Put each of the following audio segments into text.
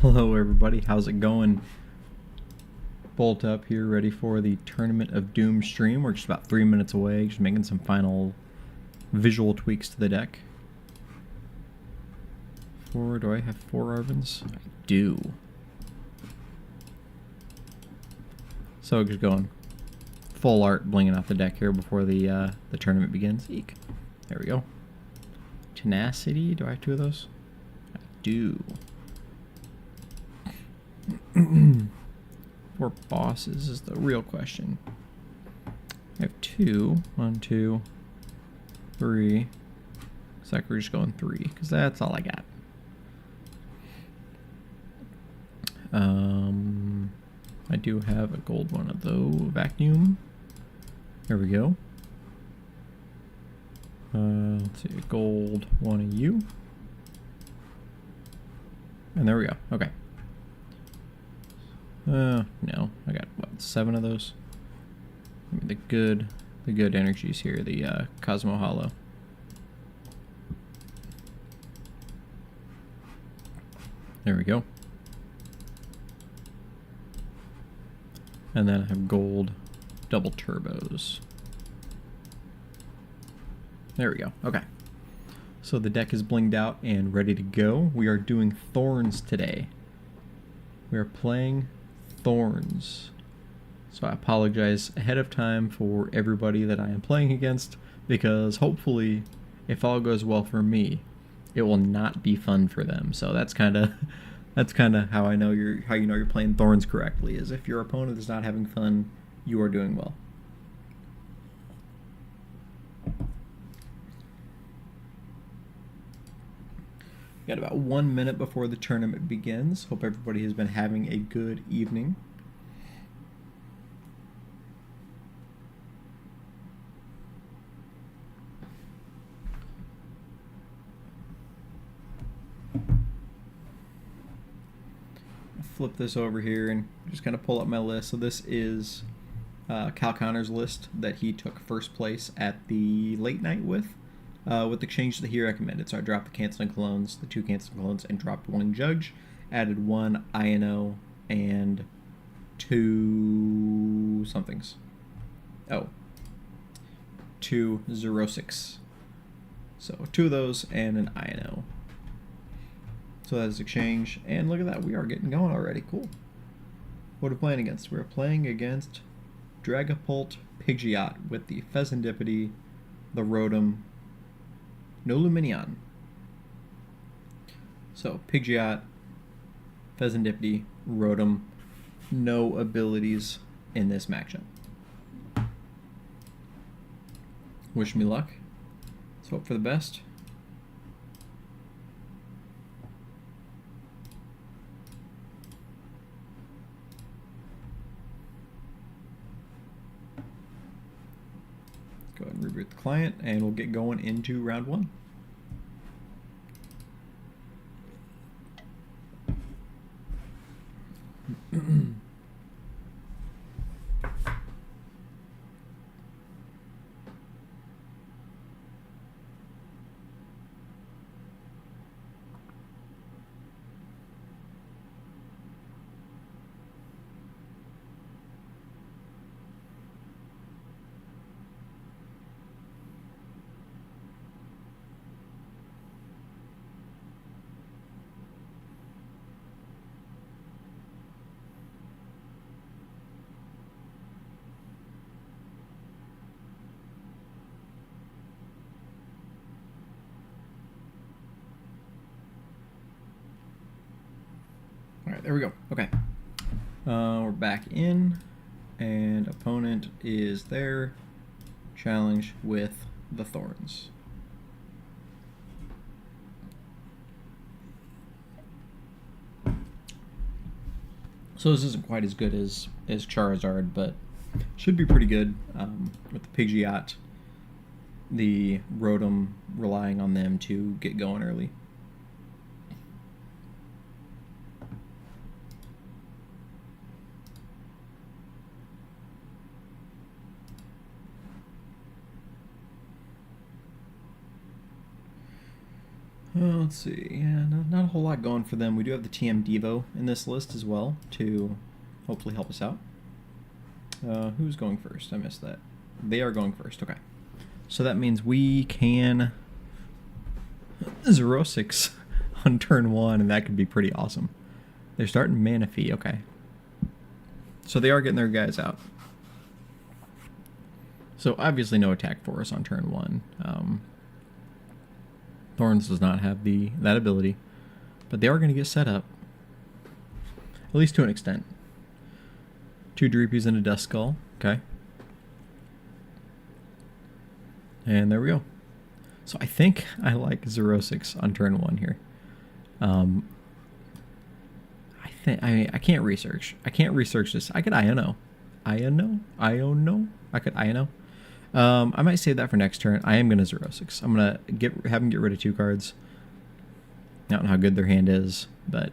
Hello everybody, how's it going? Bolt up here, ready for the Tournament of Doom stream. We're just about 3 minutes away, just making some final visual tweaks to the deck. Do I have 4 Arvins? I do. So just going full art, blinging out the deck here before the tournament begins. Eek. There we go. Tenacity, do I have 2 of those? I do. 4 bosses is the real question. I have 2. 1, 2, 3. Looks like we're just going 3, because that's all I got. I do have a gold one of those. Vacuum. There we go. Let's see, a gold one of you. And there we go. Okay. No, I got what, 7 of those. I mean, the good energies here. The Cosmo Hollow. There we go. And then I have gold double turbos. There we go. Okay. So the deck is blinged out and ready to go. We are doing Thorns today. We are playing Thorns. So I apologize ahead of time for everybody that I am playing against, because hopefully, if all goes well for me, it will not be fun for them. So that's kind of how I know you're playing Thorns correctly, is if your opponent is not having fun, you are doing well. Got about 1 minute before the tournament begins. Hope everybody has been having a good evening. Flip this over here and just kind of pull up my list. So this is Cal Connor's list that he took first place at the late night with the change that he recommended. So I dropped the canceling clones, the 2 canceling clones, and dropped 1 judge, added 1 INO and 2 somethings. Oh, 2 06. So 2 of those and an INO. So that is exchange, and look at that, we are getting going already. Cool. What are we playing against? We're playing against Dragapult Pidgeot with the Pheasantipity, the Rotom, no Luminion. So Pidgeot, Pheasantipity, Rotom, no abilities in this matchup. Wish me luck. Let's hope for the best. Go ahead and reboot the client, and we'll get going into round 1. Alright, there we go. Okay. We're back in, and opponent is there. Challenge with the Thorns. So this isn't quite as good as Charizard, but should be pretty good with the Pidgeot, the Rotom, relying on them to get going early. Let's see. Yeah, not a whole lot going for them. We do have the TM Devo in this list as well to hopefully help us out. Who's going first? I missed that. They are going first. Okay. So that means we can 0-6 on turn 1, and that could be pretty awesome. They're starting Manaphy. Okay. So they are getting their guys out. So obviously no attack for us on turn 1. Thorns does not have that ability, but they are going to get set up, at least to an extent. 2 Dreepies and a Dust Skull. Okay. And there we go. So I think I like 0-6 on turn 1 here. I can't research. I can't research this. I could Iono. I could Iono. I might save that for next turn. I am going to 0-6. I'm going to have them get rid of 2 cards. I don't know how good their hand is, but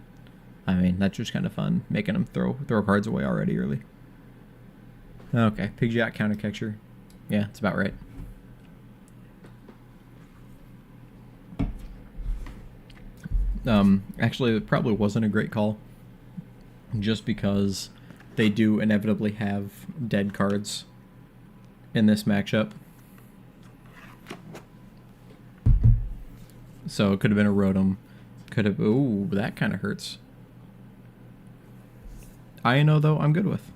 I mean, that's just kind of fun, making them throw cards away already early. Okay, Pidgeot counter catcher. Yeah, that's about right. Actually, it probably wasn't a great call, just because they do inevitably have dead cards in this matchup. So it could have been a Rotom. Could have... Ooh, that kind of hurts. Iono, though, I'm good with.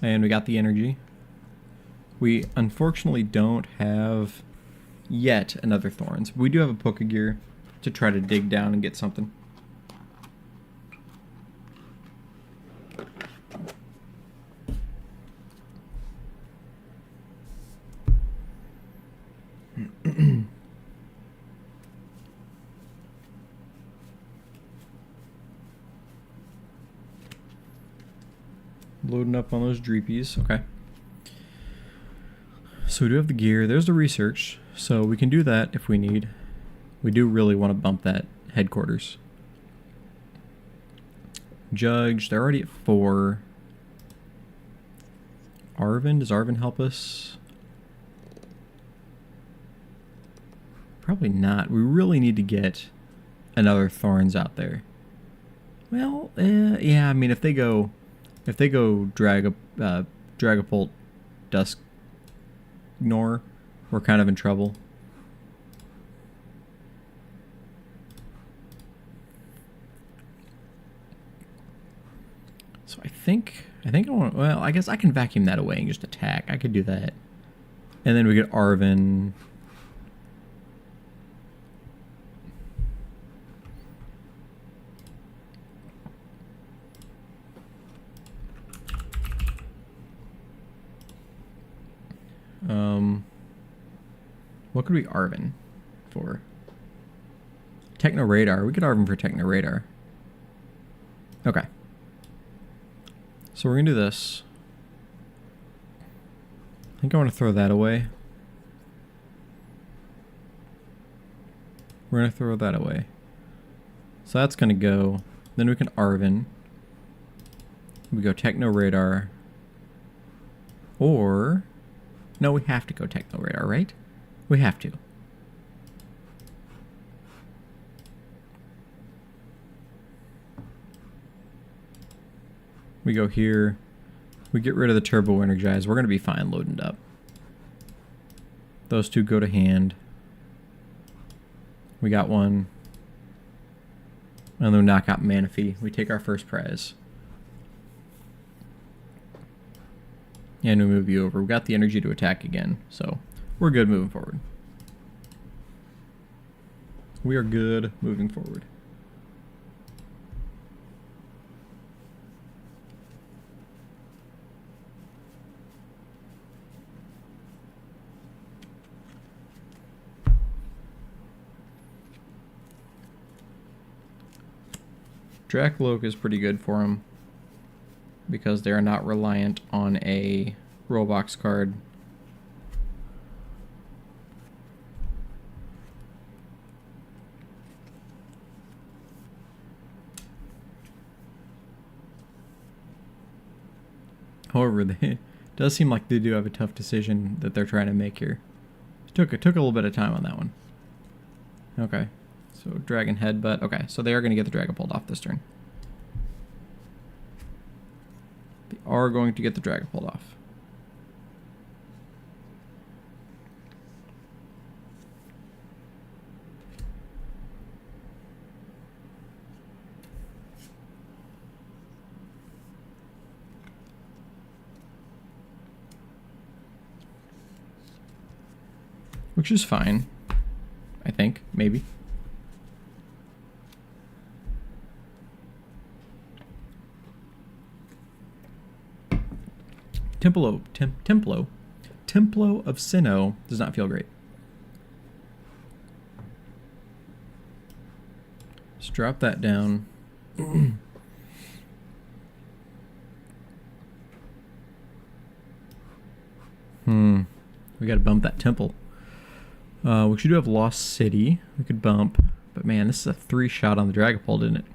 And we got the energy. We unfortunately don't have yet another Thorns. We do have a Pokegear to try to dig down and get something. Loading up on those Dreepies. Okay. So we do have the gear. There's the research. So we can do that if we need. We do really want to bump that headquarters. Judge. They're already at 4. Arven. Does Arven help us? Probably not. We really need to get another Thorns out there. Well, yeah. I mean, if they go Dragapult, Dusknoir, we're kind of in trouble. So I think I want. Well, I guess I can vacuum that away and just attack. I could do that, and then we get Arven. What could we Arven for? Techno Radar. We could Arven for Techno Radar. Okay. So we're gonna do this. I think I want to throw that away. We're gonna throw that away. So that's gonna go. Then we can Arven. We go Techno Radar. Or no, we have to go Techno Radar, right? We have to. We go here. We get rid of the Turbo Energize. We're going to be fine loading up. Those 2 go to hand. We got one. And then we knock out Manaphy. We take our first prize. And we move you over. We got the energy to attack again, so we're good moving forward. We are good moving forward. Dracloak is pretty good for him, because they're not reliant on a Roblox card. However, it does seem like they do have a tough decision that they're trying to make here. Took a little bit of time on that one. Okay. So Dragon Headbutt. Okay, so they are going to get the Dragapult off this turn. They are going to get the Dragapult off. Which is fine, I think, maybe. Templo of Sinnoh does not feel great. Just drop that down. We gotta bump that temple. We should do have Lost City. We could bump. But man, this is a 3-shot on the Dragapult, isn't it?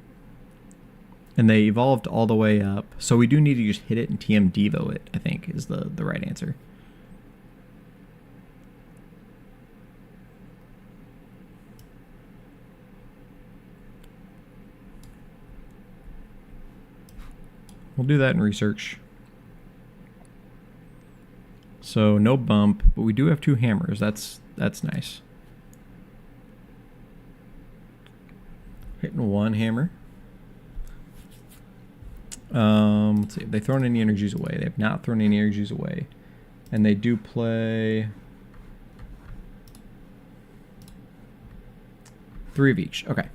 And they evolved all the way up. So we do need to just hit it and TM Devo it, I think, is the right answer. We'll do that in research. So no bump, but we do have 2 hammers. That's nice. Hitting 1 hammer. Let's see. Have they thrown any energies away? They have not thrown any energies away. And they do play 3 of each. Okay.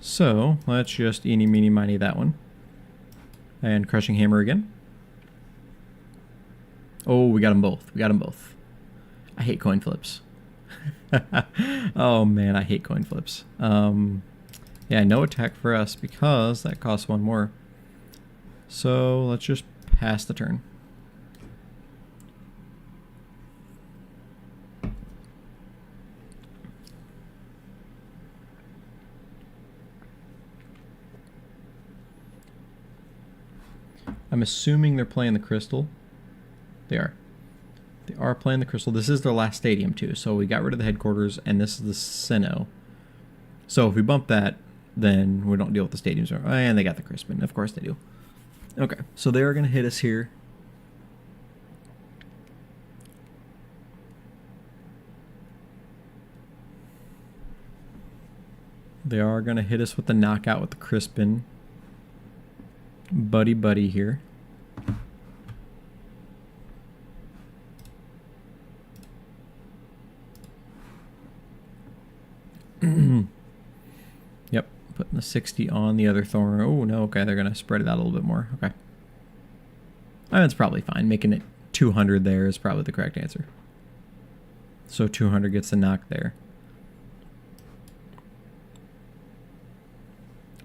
So let's just eeny, meeny, miny that one. And Crushing Hammer again. Oh, we got them both. We got them both. I hate coin flips. Oh man, I hate coin flips. Yeah, no attack for us because that costs 1 more. So let's just pass the turn. I'm assuming they're playing the crystal. They are. They are playing the crystal. This is their last stadium too. So we got rid of the headquarters and this is the Sinnoh. So if we bump that, then we don't deal with the stadiums. And they got the Crispin. Of course they do. Okay, so they are going to hit us here. They are going to hit us with the knockout with the Crispin. Buddy here. Yep, putting the 60 on the other Thorn. Oh, no, okay, they're going to spread it out a little bit more. Okay. That's probably fine. Making it 200 there is probably the correct answer. So 200 gets the knock there.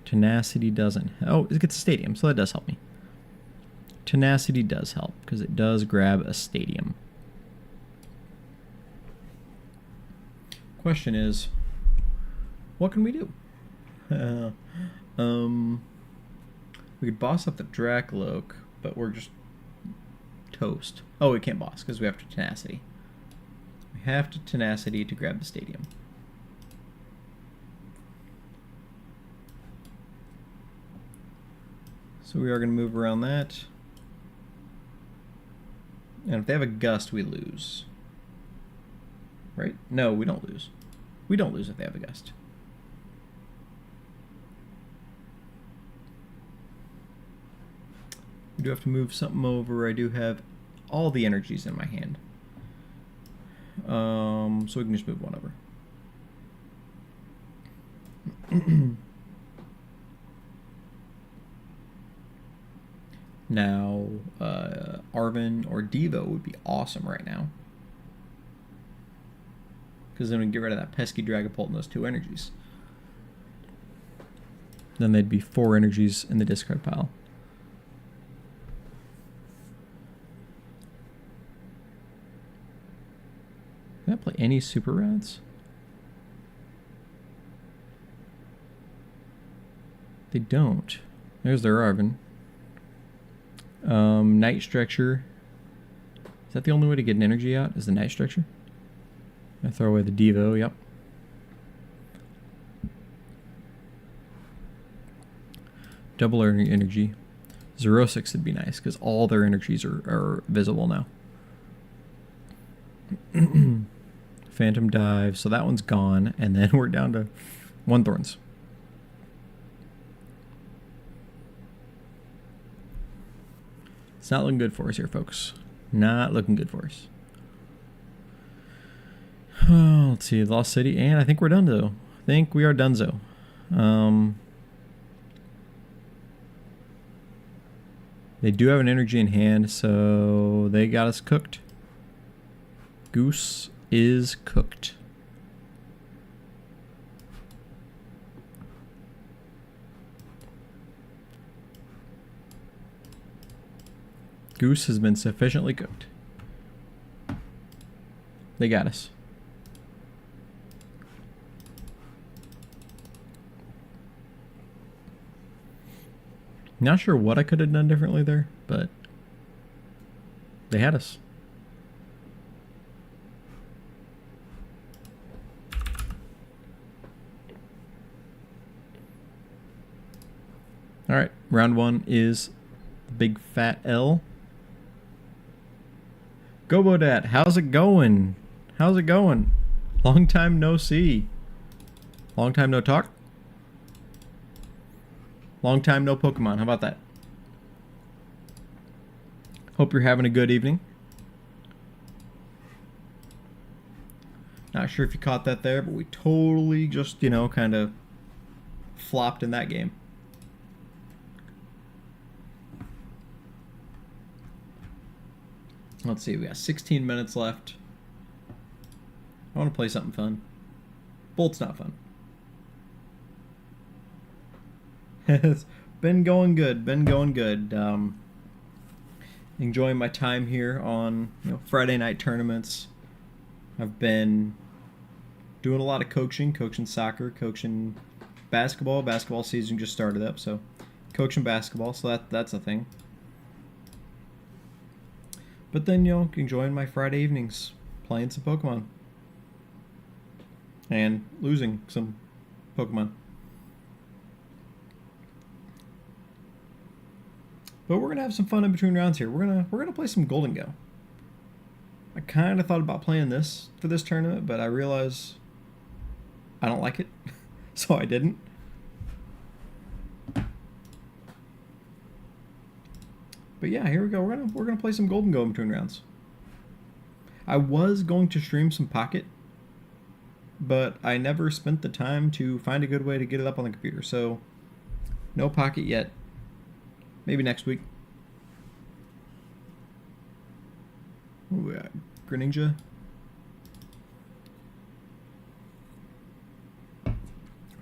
Tenacity doesn't. Oh, it gets a stadium, so that does help me. Tenacity does help because it does grab a stadium. Question is, what can we do? We could boss up the Dracloak, but we're just toast. Oh, we can't boss because we have to tenacity. We have to tenacity to grab the stadium. So we are going to move around that. And if they have a gust, we lose. Right? No, we don't lose. We don't lose if they have a gust. We do have to move something over. I do have all the energies in my hand. So we can just move one over. Now, Arven or Devo would be awesome right now. Because then we can get rid of that pesky Dragapult and those 2 energies. Then they'd be 4 energies in the discard pile. Can I play any super rats? They don't. There's their Arven. Night Structure. Is that the only way to get an energy out? Is the Night Structure? I throw away the Devo, yep. Double energy. 0-6 would be nice, because all their energies are visible now. Phantom Dive, so that one's gone, and then we're down to 1 Thorns. It's not looking good for us here, folks. Not looking good for us. Oh, let's see, Lost City, and I think we're done, though. I think we are donezo. They do have an energy in hand, so they got us cooked. Goose is cooked. Goose has been sufficiently cooked. They got us. Not sure what I could have done differently there, but they had us. All right, round 1 is Big Fat L. Go Bodat, how's it going? How's it going? Long time no see. Long time no talk. Long time no Pokemon. How about that? Hope you're having a good evening. Not sure if you caught that there, but we totally just, you know, kind of flopped in that game. Let's see, we got 16 minutes left. I want to play something fun. Bolt's not fun. It's been going good. Enjoying my time here on Friday night tournaments. I've been doing a lot of coaching soccer, coaching basketball. Basketball season just started up, so coaching basketball. So that's a thing. But then enjoying my Friday evenings, playing some Pokemon, and losing some Pokemon. But we're gonna have some fun in between rounds here. We're gonna play some Golden Go. I kind of thought about playing this for this tournament, but I realized I don't like it, so I didn't. But yeah, here we go. We're gonna play some Golden Go in between rounds. I was going to stream some Pocket, but I never spent the time to find a good way to get it up on the computer. So no Pocket yet. Maybe next week. Ooh, we got Greninja.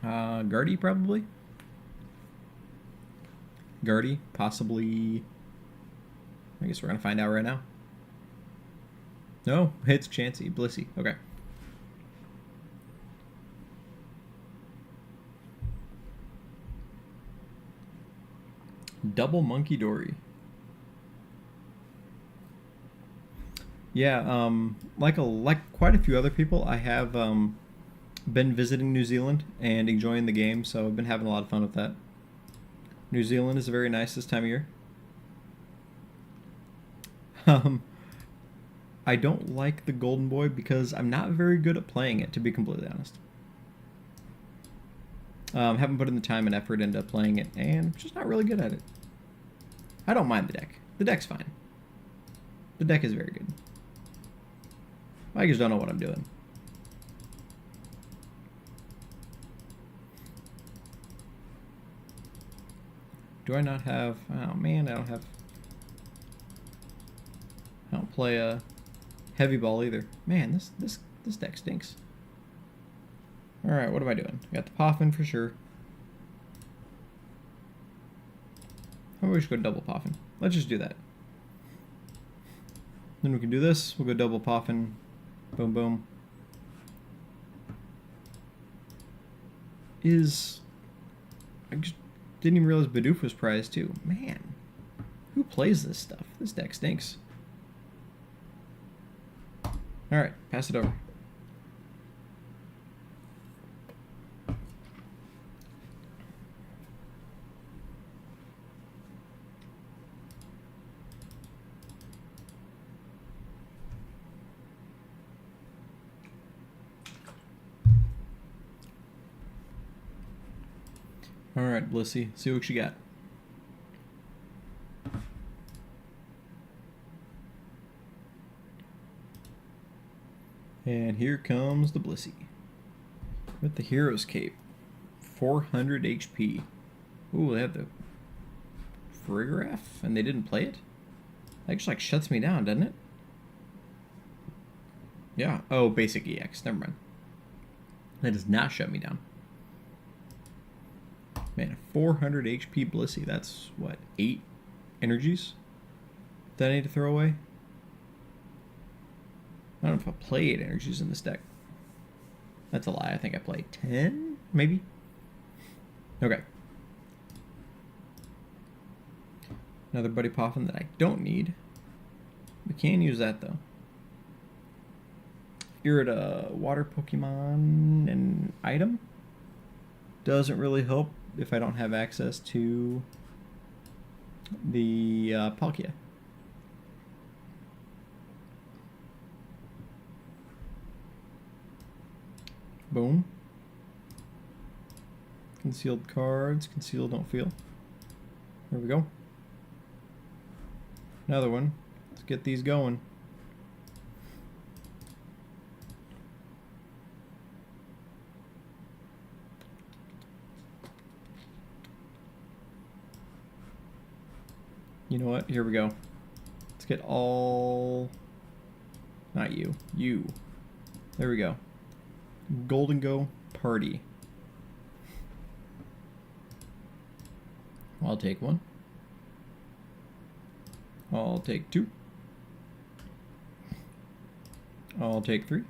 Guardy, probably. Guardy, possibly. I guess we're going to find out right now. No, it's Chansey. Blissey. Okay. Double Monkey Dory. Yeah, like quite a few other people, I have been visiting New Zealand and enjoying the game, so I've been having a lot of fun with that. New Zealand is very nice this time of year. I don't like the Golden Boy because I'm not very good at playing it, to be completely honest. Haven't put in the time and effort into playing it, and I'm just not really good at it. I don't mind the deck. The deck's fine. The deck is very good. I just don't know what I'm doing. Do I not have... Oh man, I don't play a heavy ball either. Man, this deck stinks. Alright, what am I doing? I got the Poffin for sure. Maybe we should go double Poffin. Let's just do that. Then we can do this. We'll go double Poffin. Boom, boom. I just didn't even realize Bidoof was prized too. Man, who plays this stuff? This deck stinks. Alright, pass it over. Alright, Blissey, see what you got. And here comes the Blissey. With the Hero's Cape. 400 HP. Ooh, they have the Frigraph, and they didn't play it? That just like shuts me down, doesn't it? Yeah. Oh, basic EX. Never mind. That does not shut me down. Man, 400 HP Blissey. That's, what, 8 energies that I need to throw away? I don't know if I play 8 energies in this deck. That's a lie. I think I played 10, maybe? Okay. Another Buddy Poffin that I don't need. We can use that, though. Irida, Water Pokemon, and item. Doesn't really help if I don't have access to the Palkia. Boom. Concealed cards. Concealed, don't feel. There we go. Another one. Let's get these going. You know what? Here we go. Let's get all... Not you. You. There we go. Golden Go Party. I'll take one. I'll take 2. I'll take 3.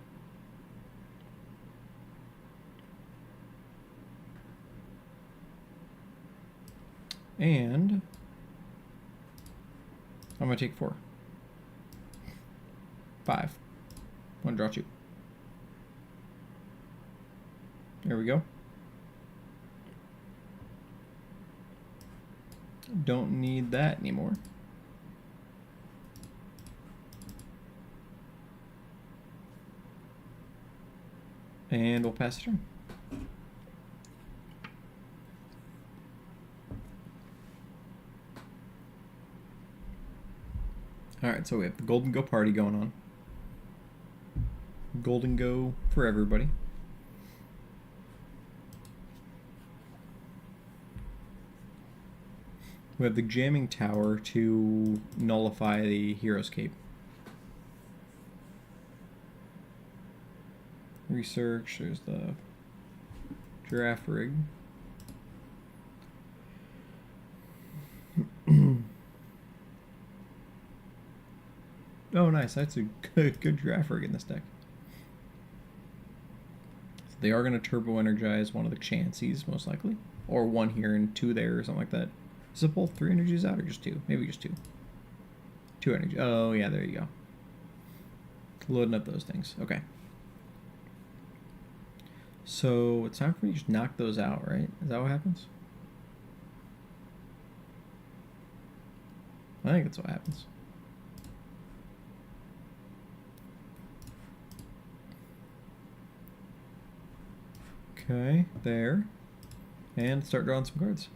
And I'm going to take 4. 5. 1, draw 2. There we go. Don't need that anymore. And we'll pass the turn. Alright, so we have the Golden Go Party going on. Golden Go for everybody. We have the Jamming Tower to nullify the Hero's Cape. Research, there's the Giraffe Rig. Oh, nice. That's a good Giraffe Rig in this deck. So they are going to turbo energize one of the Chanseys, most likely. Or 1 here and 2 there, or something like that. Is it both 3 energies out or just 2? Maybe just 2. 2 energy. Oh, yeah, there you go. Loading up those things. Okay. So it's time for me to just knock those out, right? Is that what happens? I think that's what happens. Okay, there. And start drawing some cards.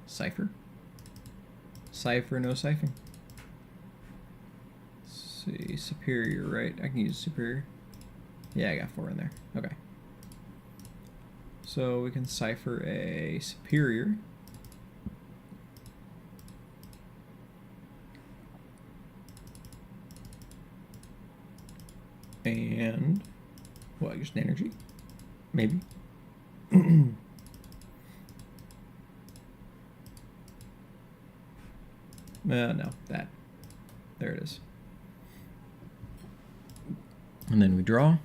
Cipher. Cipher, no siphon. Let's see, Superior, right? I can use Superior. Yeah, I got 4 in there. Okay. So we can cipher a Superior. And what, just an energy? Maybe. No, that. There it is. And then we draw.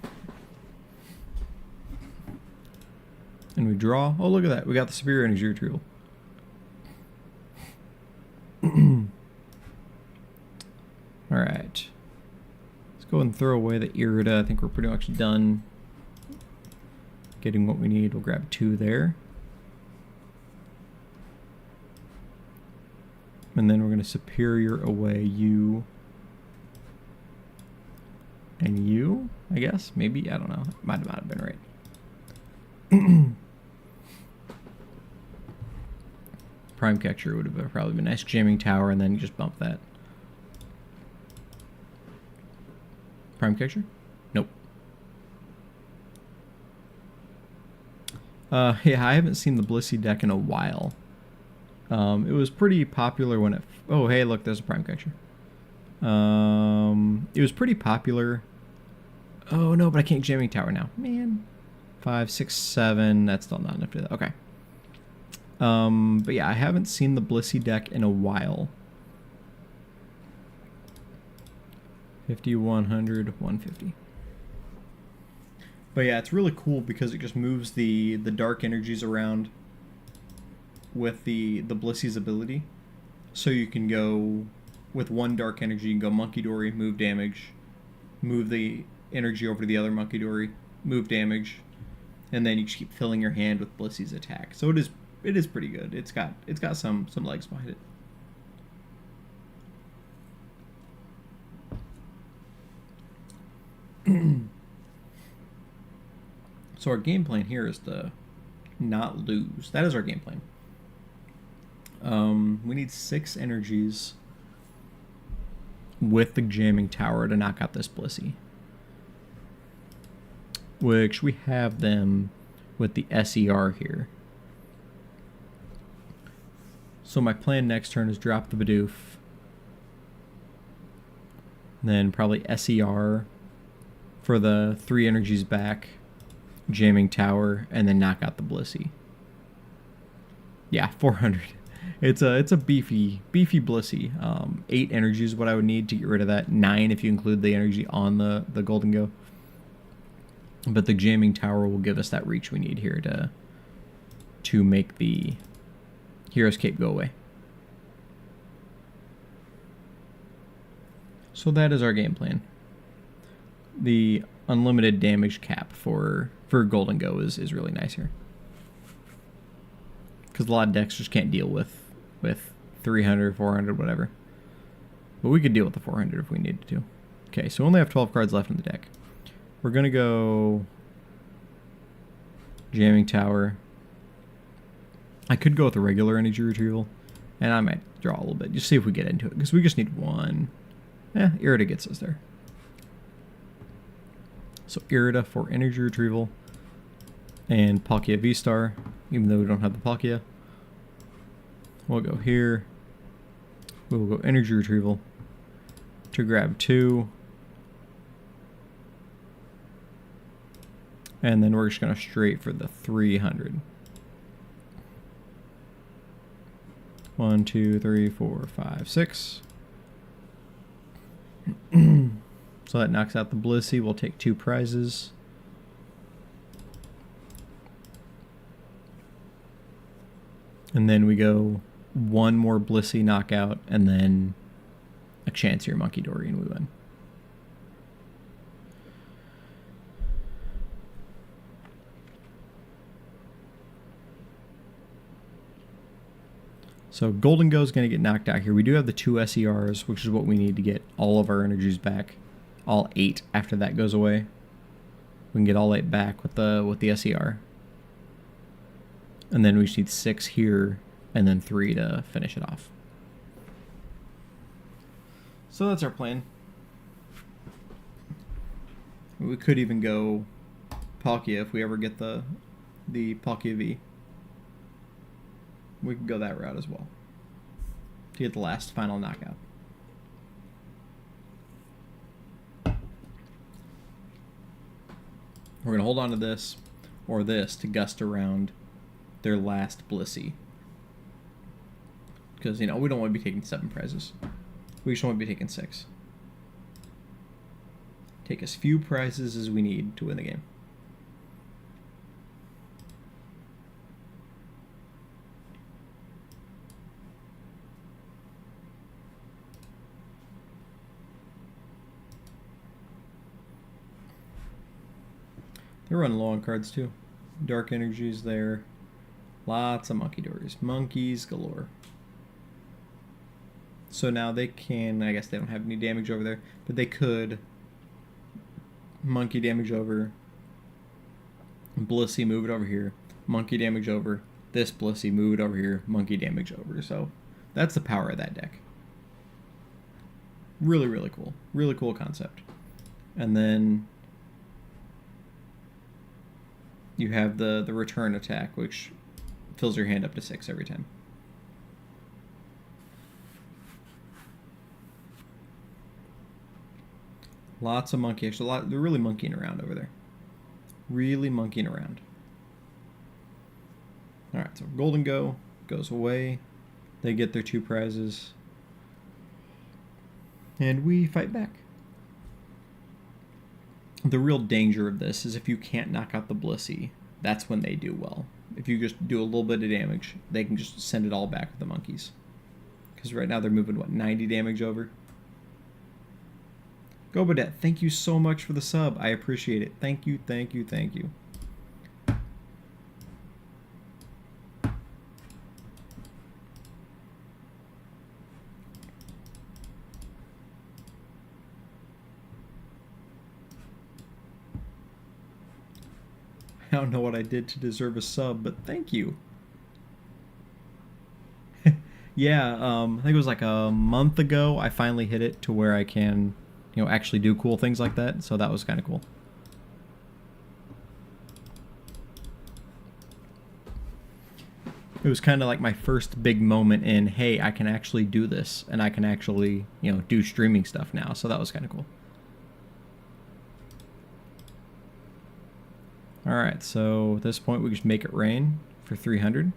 And we draw. Oh, look at that. We got the Superior Energy Retrieval. Alright. Let's go and throw away the Irida. I think we're pretty much done getting what we need. We'll grab 2 there. And then we're going to Superior away you. And you, I guess? Maybe? I don't know. Might have been right. Prime Catcher would have probably been nice. Jamming Tower, and then you just bump that. Prime Catcher? Nope. Yeah, I haven't seen the Blissey deck in a while. It was pretty popular when it... Oh, hey, look, there's a Prime Catcher. It was pretty popular. Oh, no, but I can't Jamming Tower now. Man. 5, 6, 7. That's still not enough to do that. Okay. But yeah, I haven't seen the Blissey deck in a while. 50, 100, 150. But yeah, it's really cool because it just moves the dark energies around with the Blissey's ability. So you can go with one dark energy, you can go Monkey Dory, move damage, move the energy over to the other Monkey Dory, move damage, and then you just keep filling your hand with Blissey's attack. So it is pretty good. It's got some legs behind it. So our game plan here is to not lose. That is our game plan. We need 6 energies with the Jamming Tower to knock out this Blissey. Which we have them with the SER here. So my plan next turn is drop the Bidoof. Then probably SER for the 3 energies back. Jamming Tower, and then knock out the Blissey. Yeah, 400. It's a beefy Blissey. 8 energy is what I would need to get rid of that. 9 if you include the energy on the Golden Go. But the Jamming Tower will give us that reach we need here to make the Hero's Cape go away. So that is our game plan. The unlimited damage cap for Golden Go is really nice here. Because a lot of decks just can't deal with 300, 400, whatever. But we could deal with the 400 if we needed to. Okay, so we only have 12 cards left in the deck. We're going to go Jamming Tower. I could go with a regular energy retrieval. And I might draw a little bit. Just see if we get into it. Because we just need 1. Irida gets us there. So Irida for energy retrieval. And Palkia V-Star, even though we don't have the Palkia. We'll go here. We'll go energy retrieval to grab 2. And then we're just going to straight for the 300. 1, 2, 3, 4, 5, 6. So that knocks out the Blissey. We'll take 2 prizes. And then we go 1 more Blissey knockout, and then a Chansey or Monkey Dory, and we win. So Golden Go is going to get knocked out here. We do have the 2 SERs, which is what we need to get all of our energies back. All 8 after that goes away. We can get all 8 back with the SER. And then we just need 6 here, and then 3 to finish it off. So that's our plan. We could even go Palkia if we ever get the Palkia V. We could go that route as well to get the last final knockout. We're going to hold on to this or this to gust around their last Blissey. Because, we don't want to be taking 7 prizes. We just want to be taking 6. Take as few prizes as we need to win the game. They're running low on cards too. Dark Energies there. Lots of Monkey Dories. Monkeys galore. So now they can, I guess they don't have any damage over there, but they could monkey damage over, Blissey, move it over here, monkey damage over, this Blissey, move it over here, monkey damage over. So that's the power of that deck. Really, really cool. Really cool concept. And then you have the return attack, which fills your hand up to 6 every time. Lots of monkey. Actually, they're really monkeying around over there. Really monkeying around. Alright, so Golden Go goes away. They get their 2 prizes. And we fight back. The real danger of this is if you can't knock out the Blissey, that's when they do well. If you just do a little bit of damage, they can just send it all back with the monkeys. Because right now they're moving, what, 90 damage over? Gobadet, thank you so much for the sub. I appreciate it. Thank you, thank you, thank you. I don't know what I did to deserve a sub, but thank you. Yeah, I think it was like a month ago I finally hit it to where I can, you know, actually do cool things like that, so that was kind of cool. It was kind of like my first big moment in, hey, I can actually do this, and I can actually, you know, do streaming stuff now, so that was kind of cool. Alright, so at this point we just make it rain for 300.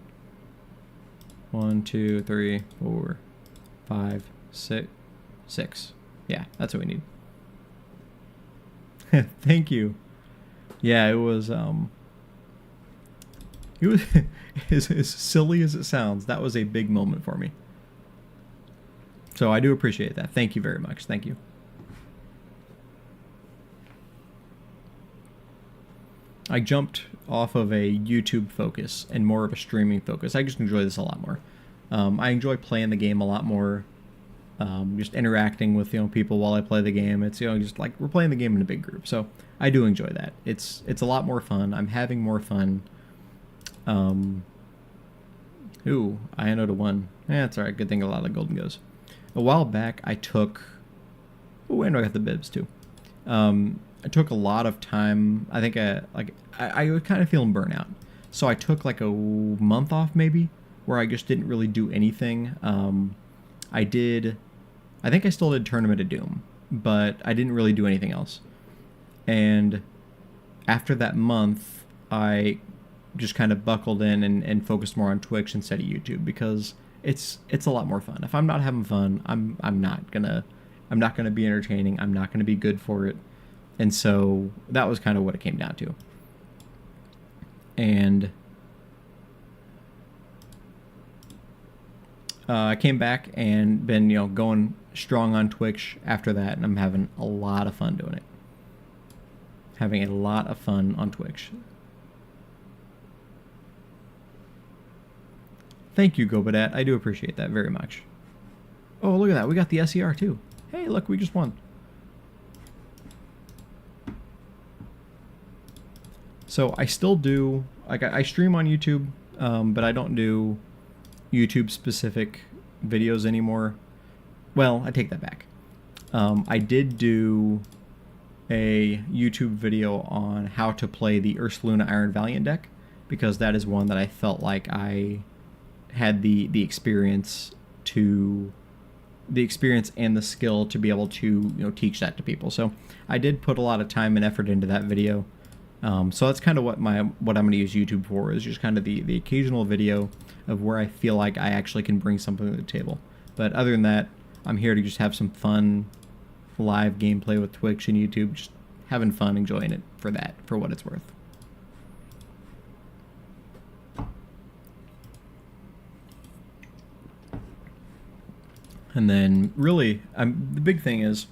1, 2, 3, 4, 5, 6. Yeah, that's what we need. Thank you. Yeah, it was as silly as it sounds, that was a big moment for me. So I do appreciate that. Thank you very much. Thank you. I jumped off of a YouTube focus and more of a streaming focus. I just enjoy this a lot more. I enjoy playing the game a lot more. Just interacting with, you know, people while I play the game. It's, you know, just like we're playing the game in a big group. So I do enjoy that. It's a lot more fun. I'm having more fun. Ooh, I know to 1. That's alright. Good thing a lot of golden goes. A while back, I took. Oh, and I got the bibs too. I took a lot of time. I think I was kind of feeling burnout, so I took like a month off maybe, where I just didn't really do anything. I think I still did Tournament of Doom, but I didn't really do anything else. And after that month, I just kind of buckled in and focused more on Twitch instead of YouTube, because it's a lot more fun. If I'm not having fun, I'm not gonna be entertaining. I'm not gonna be good for it. And so that was kind of what it came down to. And I came back and been, you know, going strong on Twitch after that, and I'm having a lot of fun doing it. Having a lot of fun on Twitch. Thank you, Gobadat. I do appreciate that very much. Oh, look at that. We got the SER too. Hey, look, we just won. So I still do, like, I stream on YouTube, but I don't do YouTube-specific videos anymore. Well, I take that back. I did do a YouTube video on how to play the Ursaluna Iron Valiant deck, because that is one that I felt like I had the experience and the skill to be able to, you know, teach that to people. So I did put a lot of time and effort into that video. So that's kind of what I'm going to use YouTube for, is just kind of the occasional video of where I feel like I actually can bring something to the table. But other than that, I'm here to just have some fun live gameplay with Twitch and YouTube, just having fun, enjoying it for what it's worth. And then really, the big thing is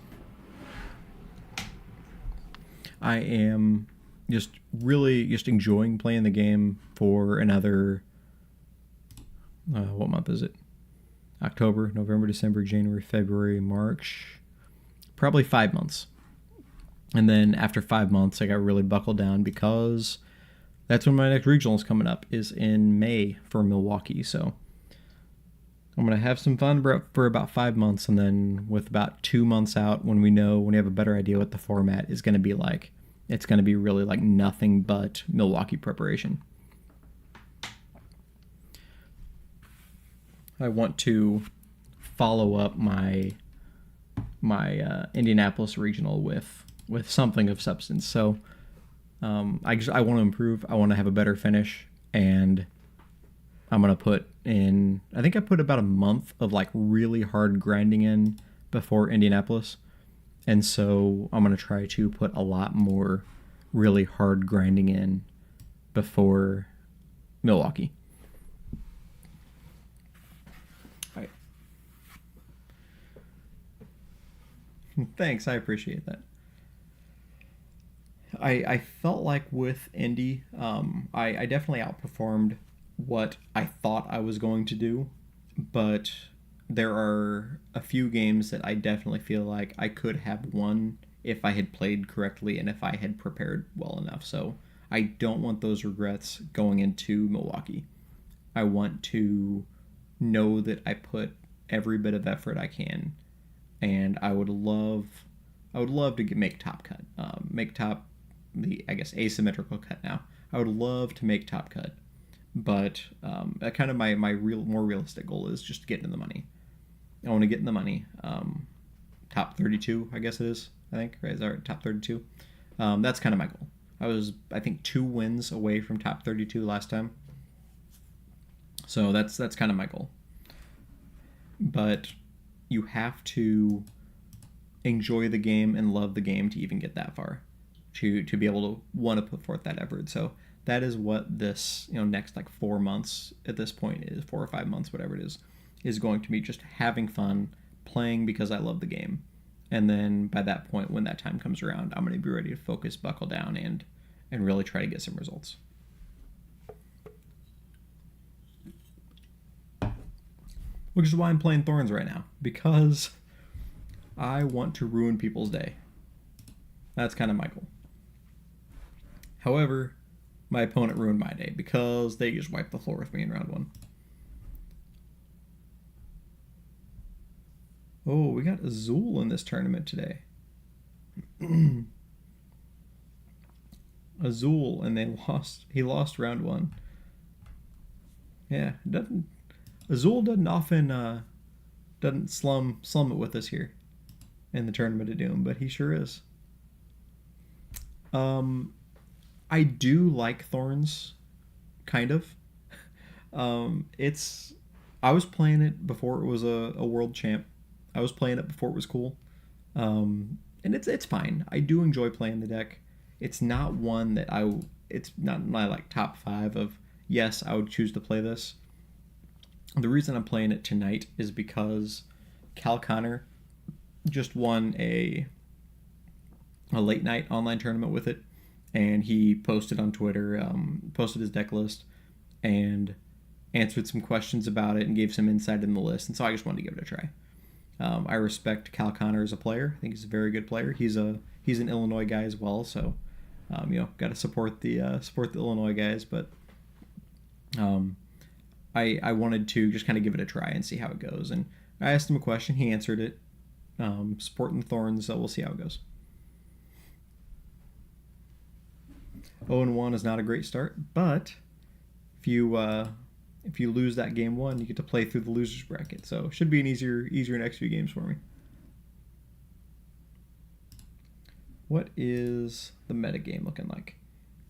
I am just really just enjoying playing the game for another, what month is it? October, November, December, January, February, March, probably 5 months. And then after 5 months, I got really buckled down because that's when my next regional is coming up, is in May for Milwaukee. So I'm going to have some fun for about 5 months. And then with about 2 months out, when we have a better idea what the format is going to be like, it's going to be really like nothing but Milwaukee preparation. I want to follow up my Indianapolis regional with something of substance. So I want to improve. I want to have a better finish, and I'm gonna put in. I think I put about a month of like really hard grinding in before Indianapolis, and so I'm gonna try to put a lot more really hard grinding in before Milwaukee. Thanks, I appreciate that. I felt like with Indy, I definitely outperformed what I thought I was going to do, but there are a few games that I definitely feel like I could have won if I had played correctly and if I had prepared well enough. So I don't want those regrets going into Milwaukee. I want to know that I put every bit of effort I can, and I would love to make top cut, make top the I guess asymmetrical cut now. I would love to make top cut, but kind of my more realistic goal is just to get in the money. I want to get in the money. Top 32, I guess it is. I think right, is that right? Top 32. That's kind of my goal. I was, I think, 2 wins away from top 32 last time. So that's kind of my goal. But you have to enjoy the game and love the game to even get that far, to be able to want to put forth that effort. So that is what this next like 4 months at this point is, 4 or 5 months, whatever it is going to be just having fun, playing because I love the game. And then by that point, when that time comes around, I'm going to be ready to focus, buckle down, and really try to get some results. Which is why I'm playing Thorns right now, because I want to ruin people's day. That's kind of my goal. However, my opponent ruined my day because they just wiped the floor with me in round 1. Oh, we got Azul in this tournament today. Azul, and he lost round 1. Yeah, Azul doesn't often doesn't slum it with us here in the Tournament of Doom, but he sure is. I do like Thorns, kind of. I was playing it before it was a world champ. I was playing it before it was cool, and it's fine. I do enjoy playing the deck. It's not one that it's not my like top 5 of yes, I would choose to play this. The reason I'm playing it tonight is because Cal Connor just won a late night online tournament with it, and he posted on Twitter, posted his deck list, and answered some questions about it and gave some insight in the list, and so I just wanted to give it a try. I respect Cal Connor as a player. I think he's a very good player. He's an Illinois guy as well, so got to support the Illinois guys. But I wanted to just kind of give it a try and see how it goes. And I asked him a question. He answered it. Supporting Thorns, so we'll see how it goes. 0-1 is not a great start, but if you lose that game 1, you get to play through the losers bracket. So it should be an easier next few games for me. What is the meta game looking like?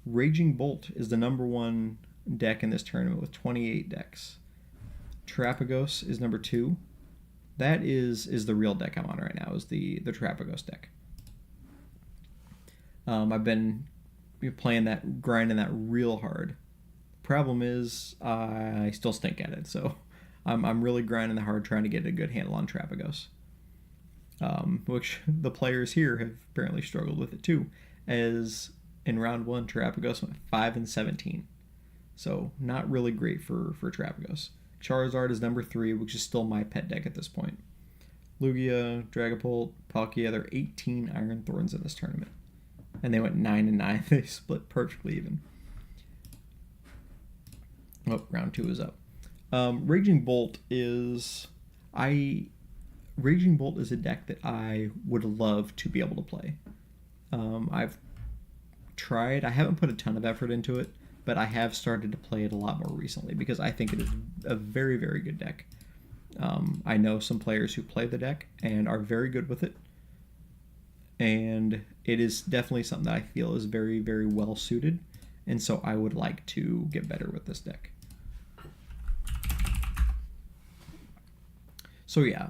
Raging Bolt is the number 1 deck in this tournament with 28 decks. Trapagos is number 2. That is the real deck I'm on right now, is the Trapagos deck. I've been playing that, grinding that real hard. Problem is, I still stink at it, so I'm really grinding the hard, trying to get a good handle on Trapagos. Which the players here have apparently struggled with it too, as in round 1, Trapagos went 5-17. So not really great for Trapagos. Charizard is number 3, which is still my pet deck at this point. Lugia, Dragapult, Palkia, there are 18 Iron Thorns in this tournament. and they went 9 and 9. They split perfectly even. Oh, round 2 is up. Raging Bolt is Raging Bolt is a deck that I would love to be able to play. I've tried. I haven't put a ton of effort into it, but I have started to play it a lot more recently because I think it is a very, very good deck. I know some players who play the deck and are very good with it, and it is definitely something that I feel is very, very well suited, and so I would like to get better with this deck. So yeah,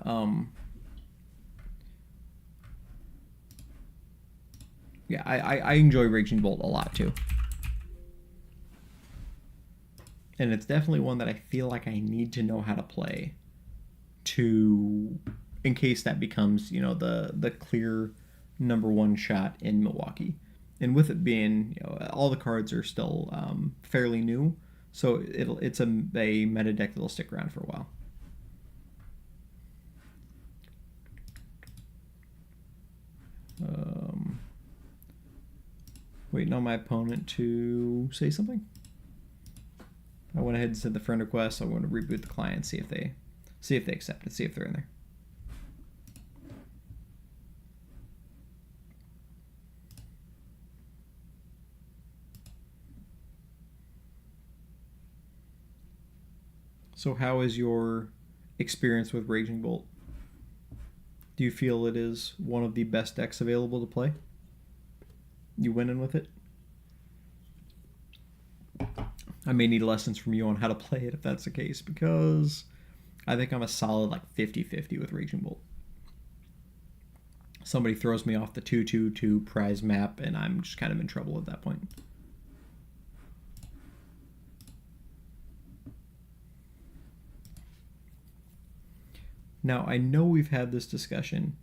I enjoy Raging Bolt a lot too. And it's definitely one that I feel like I need to know how to play in case that becomes, the clear #1 shot in Milwaukee. And with it being, all the cards are still fairly new, so it's a meta deck that'll stick around for a while. Waiting on my opponent to say something. I went ahead and sent the friend request. I want to reboot the client, see if they accept it, see if they're in there. So how is your experience with Raging Bolt? Do you feel it is one of the best decks available to play? You winning with it? I may need lessons from you on how to play it if that's the case, because I think I'm a solid 50-50 with Raging Bolt. Somebody throws me off the 2/2/2 prize map, and I'm just kind of in trouble at that point. Now, I know we've had this discussion,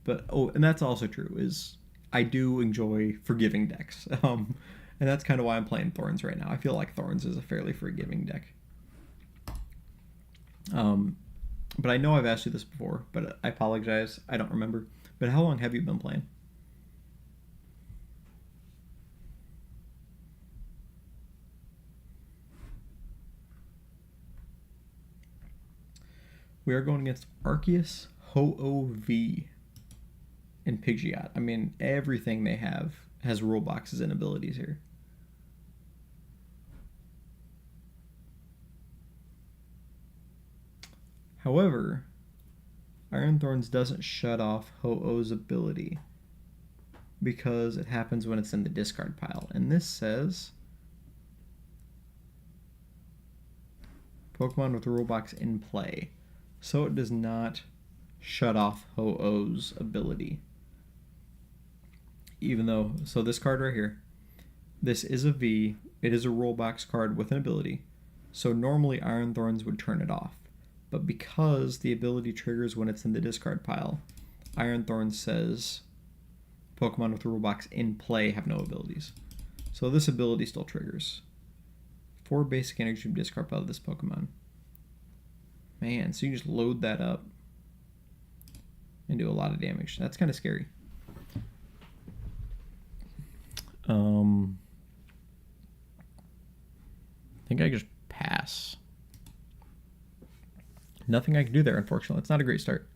but, and that's also true, is I do enjoy forgiving decks. And that's kind of why I'm playing Thorns right now. I feel like Thorns is a fairly forgiving deck. But I know I've asked you this before, but I apologize. I don't remember. But how long have you been playing? We are going against Arceus, Ho-Oh-V, and Pidgeot. I mean, everything they have has rule boxes and abilities here. However, Iron Thorns doesn't shut off Ho-Oh's ability because it happens when it's in the discard pile. And this says Pokemon with rule box in play. So it does not shut off Ho-Oh's ability. Even though, so this card right here, this is a V, it is a rule box card with an ability. So normally Iron Thorns would turn it off. But because the ability triggers when it's in the discard pile, Iron Thorns says Pokemon with rule box in play have no abilities. So this ability still triggers. 4 basic energy from discard pile of this Pokemon. Man, so you just load that up and do a lot of damage. That's kind of scary. I think I just pass. Nothing I can do there, unfortunately. It's not a great start.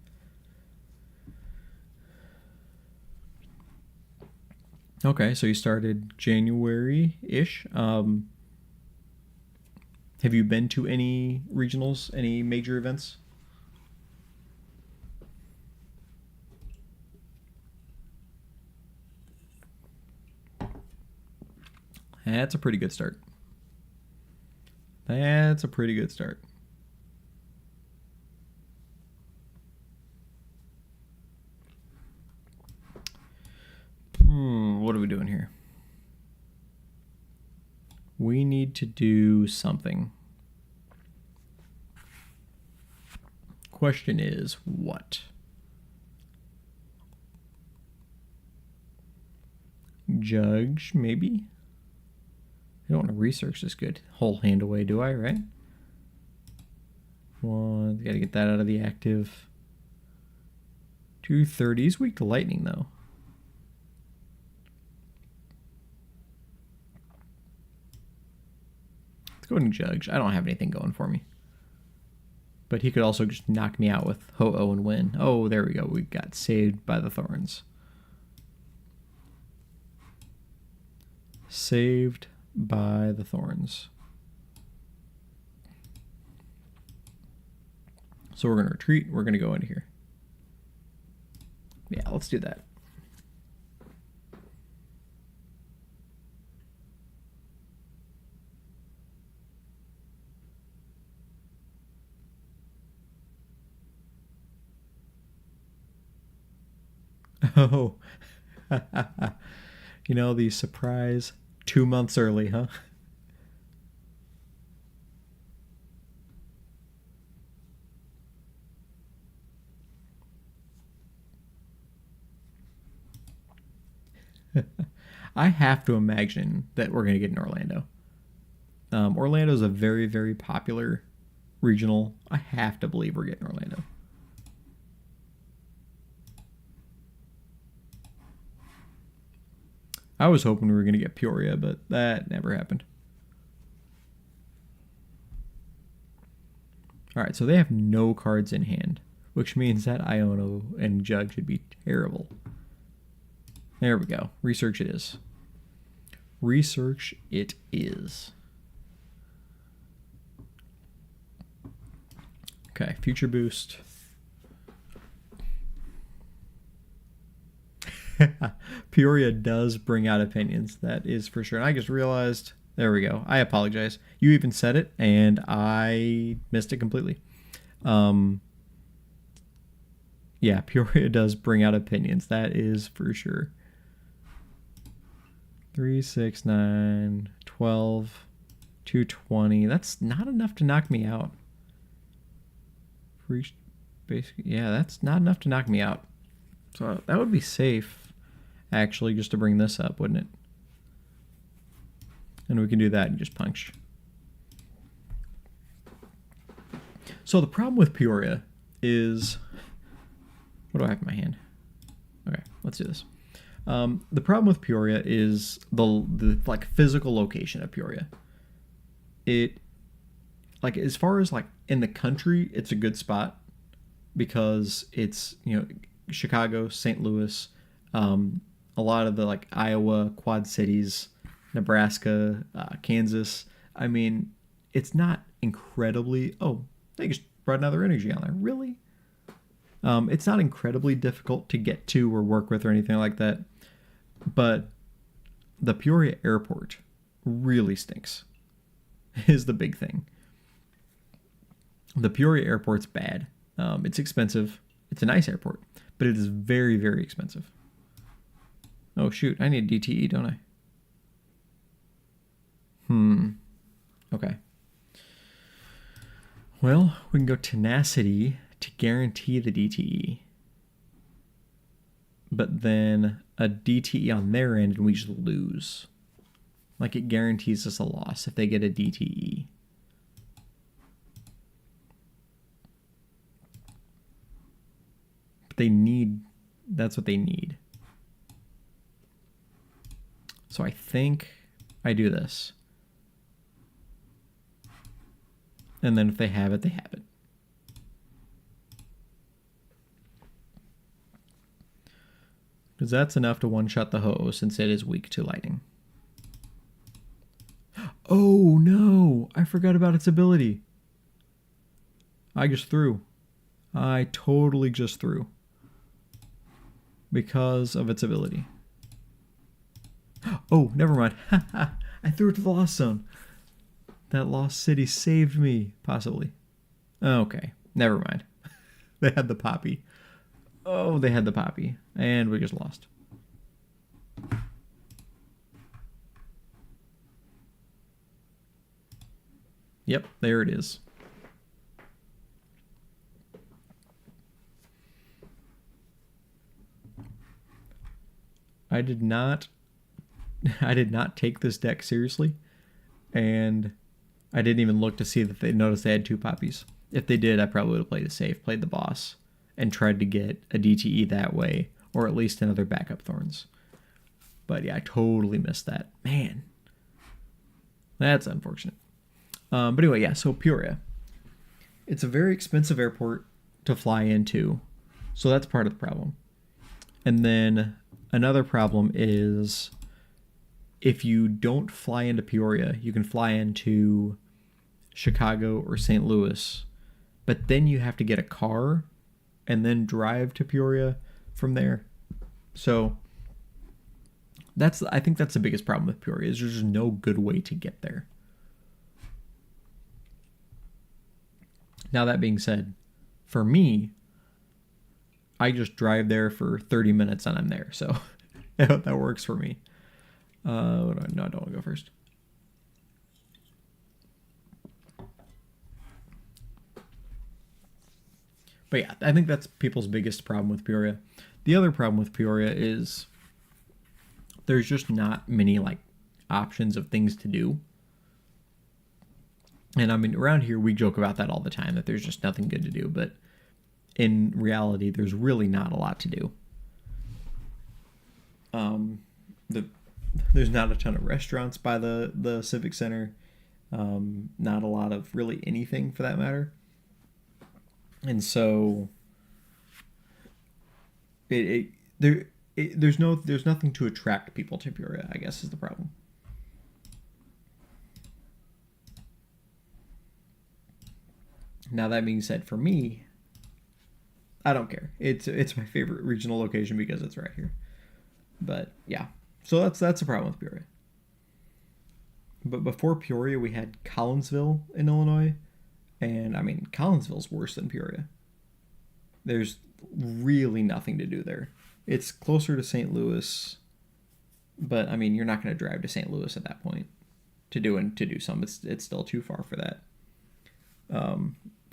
Okay, so you started January-ish. Have you been to any regionals, any major events? That's a pretty good start. That's a pretty good start. What are we doing here? We need to do something. Question is, what? Judge, maybe? I don't want to research this good. Whole hand away, do I, right? One, gotta get that out of the active. 230 is weak to lightning, though. go ahead and judge. I don't have anything going for me. But he could also just knock me out with Ho-Oh and win. Oh, there we go. We got saved by the thorns. Saved by the thorns. So we're going to retreat. We're going to go into here. Yeah, let's do that. Oh, you know, the surprise 2 months early, huh? I have to imagine that we're going to get in Orlando. Orlando is a very, very popular regional. I have to believe we're getting Orlando. I was hoping we were going to get Peoria, but that never happened. All right, so they have no cards in hand, which means that Iono and Jug should be terrible. There we go. Research it is. Research it is. Okay, future boost. Peoria does bring out opinions, that is for sure. And I just realized, there we go. I apologize. You even said it, and I missed it completely. Yeah, Peoria does bring out opinions, that is for sure. 3, 6, 9, 12, 220. That's not enough to knock me out. Basically, yeah, that's not enough to knock me out. So that would be safe, actually, just to bring this up, wouldn't it? And we can do that and just punch. So the problem with Peoria is... What do I have in my hand? Okay, let's do this. The problem with Peoria is the like physical location of Peoria. It, like, as far as like in the country, it's a good spot because it's, you know, Chicago, St. Louis, a lot of the like Iowa, Quad Cities, Nebraska, Kansas. I mean, it's not incredibly... Oh, they just brought another energy on there. Really? It's not incredibly difficult to get to or work with or anything like that. But the Peoria airport really stinks, is the big thing. The Peoria airport's bad. It's expensive. It's a nice airport, but it is very, very expensive. Oh, shoot. I need DTE, don't I? Okay. Well, we can go Tenacity to guarantee the DTE. But then a DTE on their end and we just lose. Like, it guarantees us a loss if they get a DTE. But they need... That's what they need. So I think I do this. And then if they have it, they have it. Because that's enough to one-shot the Ho-Oh since it is weak to lightning. Oh, no! I forgot about its ability. I just threw. I totally just threw. Because of its ability. Oh, never mind. I threw it to the Lost Zone. That Lost City saved me, possibly. Okay, never mind. They had the Poppy. Oh, they had the Poppy. And we just lost. Yep, there it is. I did not take this deck seriously, and I didn't even look to see that they noticed they had 2 Poppies. If they did, I probably would have played it safe, played the boss, and tried to get a DTE that way, or at least another backup Thorns. But yeah, I totally missed that. Man, that's unfortunate. But anyway, yeah, so Peoria. It's a very expensive airport to fly into, so that's part of the problem. And then another problem is if you don't fly into Peoria, you can fly into Chicago or St. Louis, but then you have to get a car and then drive to Peoria from there. So I think that's the biggest problem with Peoria, is there's just no good way to get there. Now, that being said, for me, I just drive there for 30 minutes and I'm there. So that works for me. No, I don't want to go first. But yeah, I think that's people's biggest problem with Peoria. The other problem with Peoria is there's just not many like options of things to do. And I mean, around here we joke about that all the time, that there's just nothing good to do. But in reality, there's really not a lot to do. There's not a ton of restaurants by the Civic Center. Not a lot of really anything for that matter. And so there's nothing to attract people to Peoria, I guess, is the problem. Now, that being said, for me, I don't care. It's my favorite regional location because it's right here. But yeah, so that's the problem with Peoria. But before Peoria, we had Collinsville in Illinois, and I mean, Collinsville's worse than Peoria. There's really nothing to do there. It's closer to St. Louis, but I mean, you're not going to drive to St. Louis at that point to do some. It's still too far for that.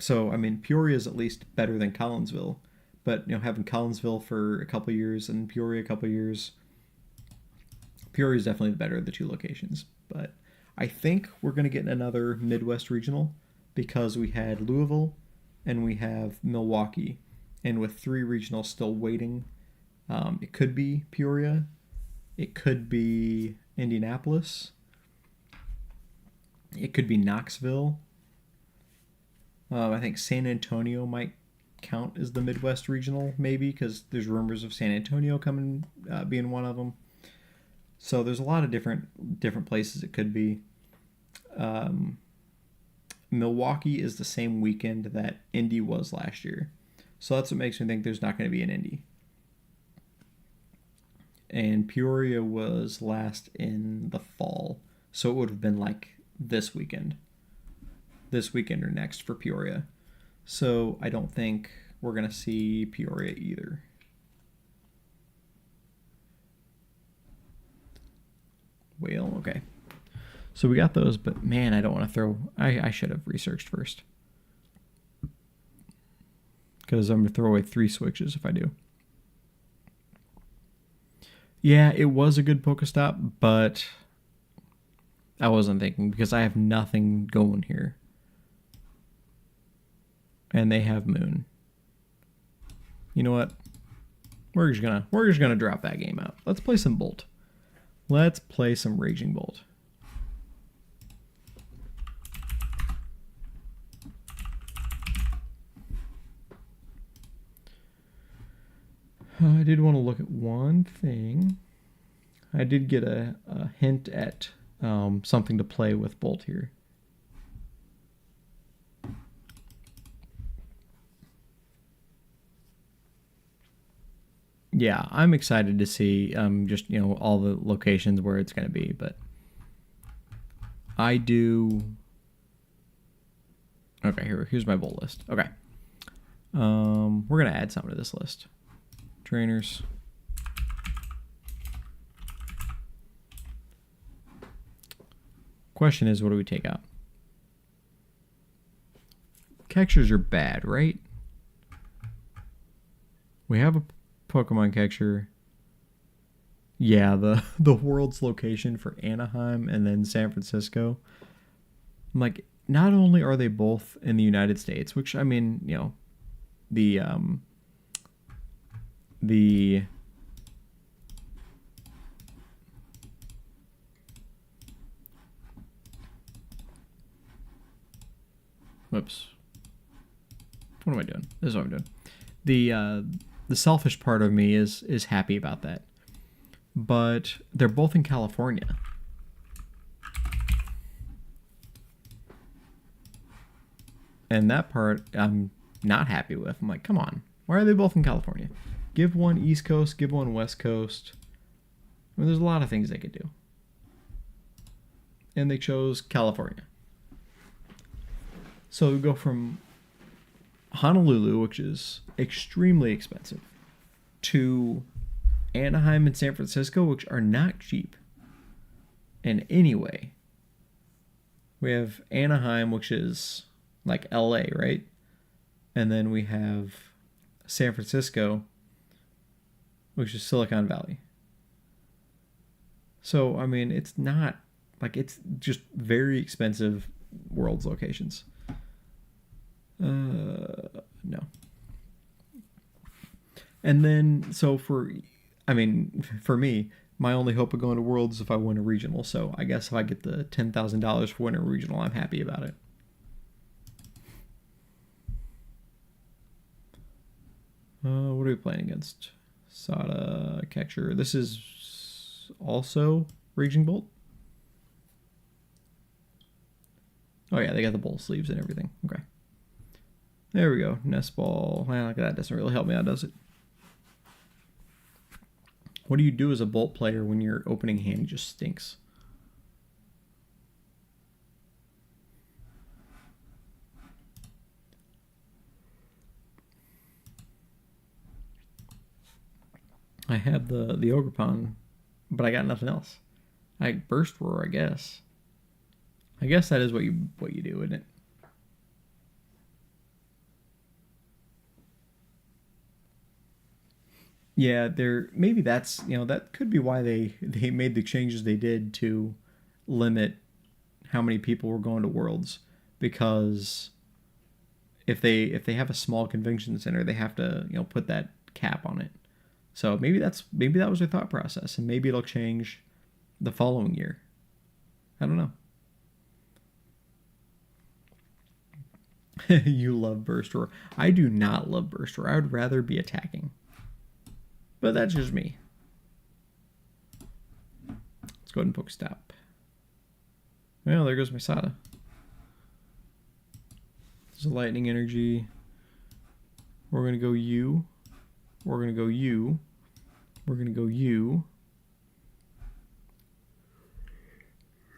So I mean, Peoria is at least better than Collinsville, but having Collinsville for a couple years and Peoria a couple years, Peoria is definitely the better of the two locations. But I think we're going to get another Midwest regional because we had Louisville and we have Milwaukee, and with 3 regionals still waiting, it could be Peoria, it could be Indianapolis, it could be Knoxville. I think San Antonio might count as the Midwest regional, maybe, because there's rumors of San Antonio coming, being one of them. So there's a lot of different places it could be. Milwaukee is the same weekend that Indy was last year, so that's what makes me think there's not going to be an Indy. And Peoria was last in the fall, so it would have been like this weekend or next for Peoria. So I don't think we're going to see Peoria either. Well, okay. So we got those, but man, I don't want to throw... I should have researched first. Because I'm going to throw away 3 switches if I do. Yeah, it was a good Pokestop, but I wasn't thinking because I have nothing going here. And they have Moon. You know what? We're just gonna drop that game out. Let's play some Bolt. Let's play some Raging Bolt. I did want to look at one thing. I did get a hint at something to play with Bolt here. Yeah, I'm excited to see just all the locations where it's going to be, but I do. Okay, here's my Bolt list. Okay, we're gonna add something to this list. Trainers. Question is, what do we take out? Catchers are bad, right? We have a Pokemon catcher. Yeah, the world's location for Anaheim and then San Francisco. I'm like, not only are they both in the United States, which I mean, the Whoops. What am I doing? This is what I'm doing. The selfish part of me is happy about that. But they're both in California. And that part I'm not happy with. I'm like, come on. Why are they both in California? Give one East Coast, give one West Coast. I mean, there's a lot of things they could do. And they chose California. So we go from Honolulu, which is extremely expensive, to Anaheim and San Francisco, which are not cheap in any way. We have Anaheim, which is like LA, right? And then we have San Francisco, which is Silicon Valley. So, I mean, it's not like, it's just very expensive world's locations. No. And then, so for me, my only hope of going to Worlds is if I win a regional. So I guess if I get the $10,000 for winning a regional, I'm happy about it. What are we playing against? Sada, Catcher. This is also Raging Bolt. Oh yeah, they got the bowl sleeves and everything. Okay. There we go. Nest Ball. Well, that doesn't really help me out, does it? What do you do as a Bolt player when your opening hand just stinks? I have the Ogerpon, but I got nothing else. I Burst Roar, I guess. I guess that is what you do, isn't it? Yeah, maybe that's, that could be why they made the changes they did to limit how many people were going to Worlds, because if they have a small convention center, they have to, put that cap on it. So maybe that was their thought process, and maybe it'll change the following year. I don't know. You love Burst Roar. I do not love Burst Roar. I would rather be attacking. But that's just me. Let's go ahead and Pokestop. Well, there goes my Sada. There's a Lightning Energy. We're going to go U. We're going to go U. We're going to go U.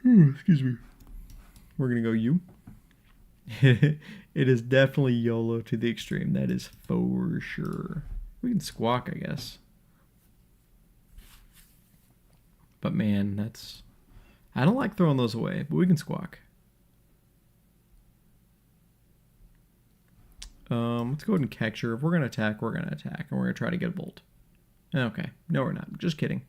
Excuse me. We're going to go U. It is definitely YOLO to the extreme. That is for sure. We can Squawk, I guess. But man, I don't like throwing those away, but we can Squawk. Let's go ahead and Catcher. If we're going to attack, we're going to attack. And we're going to try to get a Bolt. Okay. No, we're not. Just kidding.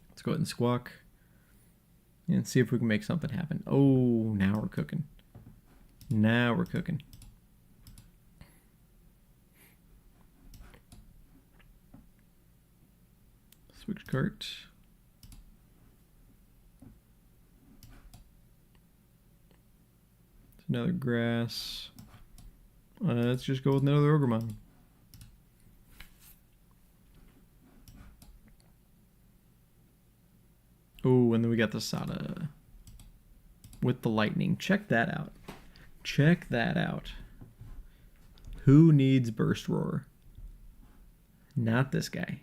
Let's go ahead and Squawk. And see if we can make something happen. Oh, now we're cooking. Now we're cooking. Switch cart. It's another grass. Let's just go with another Ogremon. Oh, and then we got the Sada with the lightning. Check that out. Check that out. Who needs Burst Roar? Not this guy.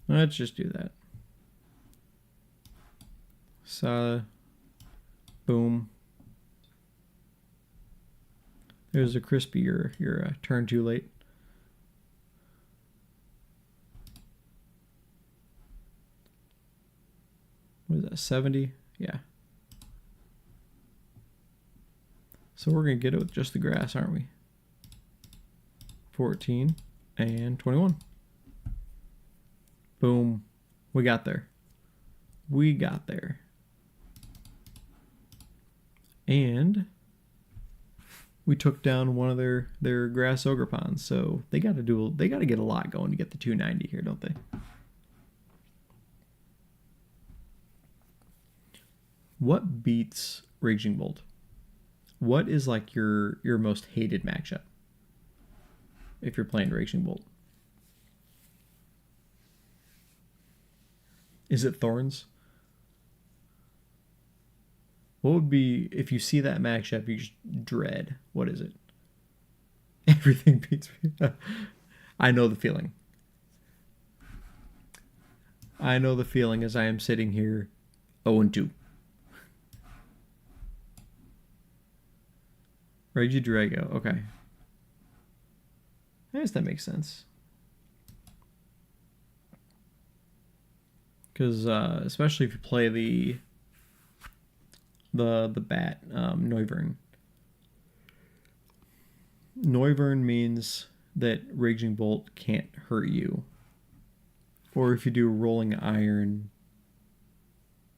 Let's just do that. Sada. Boom. There's a Crispy. You're turn too late. What is that, 70? Yeah. So we're going to get it with just the grass, aren't we? 14 and 21. Boom. We got there. We got there. And we took down one of their grass ogre pawns, so they got to get a lot going to get the 290 here, don't they? What beats Raging Bolt? What is like your most hated matchup if you're playing Raging Bolt? Is it Thorns? What would be, if you see that matchup, you just dread? What is it? Everything beats me. I know the feeling. I know the feeling as I am sitting here 0-2. Regidrago, okay. I guess that makes sense. Because especially if you play the bat, Noivern. Noivern means that Raging Bolt can't hurt you. Or if you do Rolling Iron,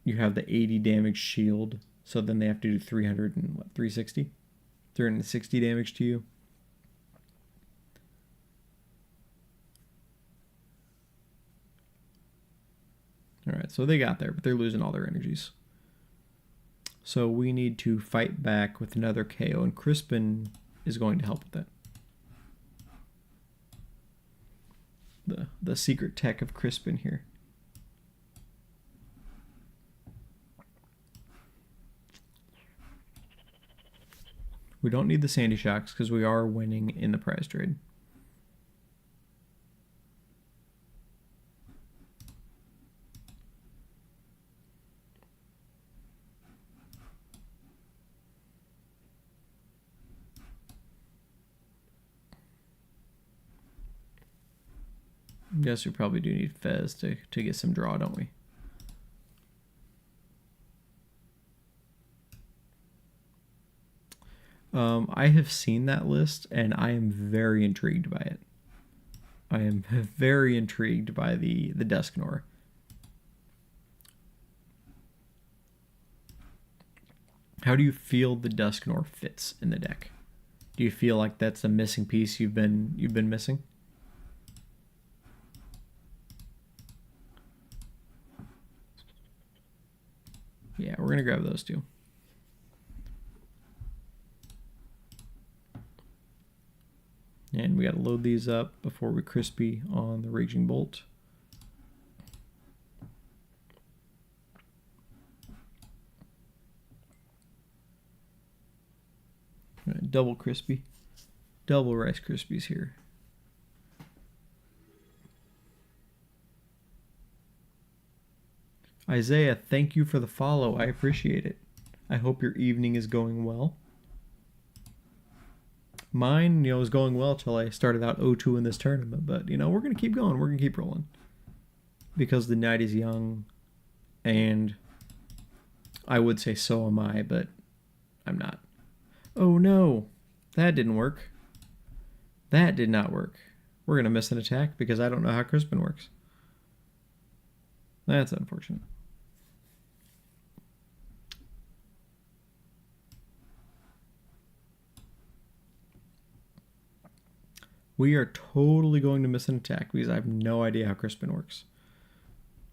you have the 80 damage shield, so then they have to do 360? 360 damage to you. Alright, so they got there, but they're losing all their energies. So we need to fight back with another KO, and Crispin is going to help with that. The secret tech of Crispin here. We don't need the Sandy Shocks because we are winning in the prize trade. Guess we probably do need Fez to get some draw, don't we? I have seen that list, and I am very intrigued by it. I am very intrigued by the Dusknoir. How do you feel the Dusknoir fits in the deck? Do you feel like that's a missing piece you've been missing? Yeah, we're gonna grab those two. And we got to load these up before we crispy on the Raging Bolt. Double crispy. Double Rice Krispies here. Isaiah, thank you for the follow. I appreciate it. I hope your evening is going well. Mine, was going well till I started out 0-2 in this tournament, but, we're going to keep going. We're going to keep rolling. Because the night is young, and I would say so am I, but I'm not. Oh no, that didn't work. That did not work. We're going to miss an attack because I don't know how Crispin works. That's unfortunate. We are totally going to miss an attack because I have no idea how Crispin works.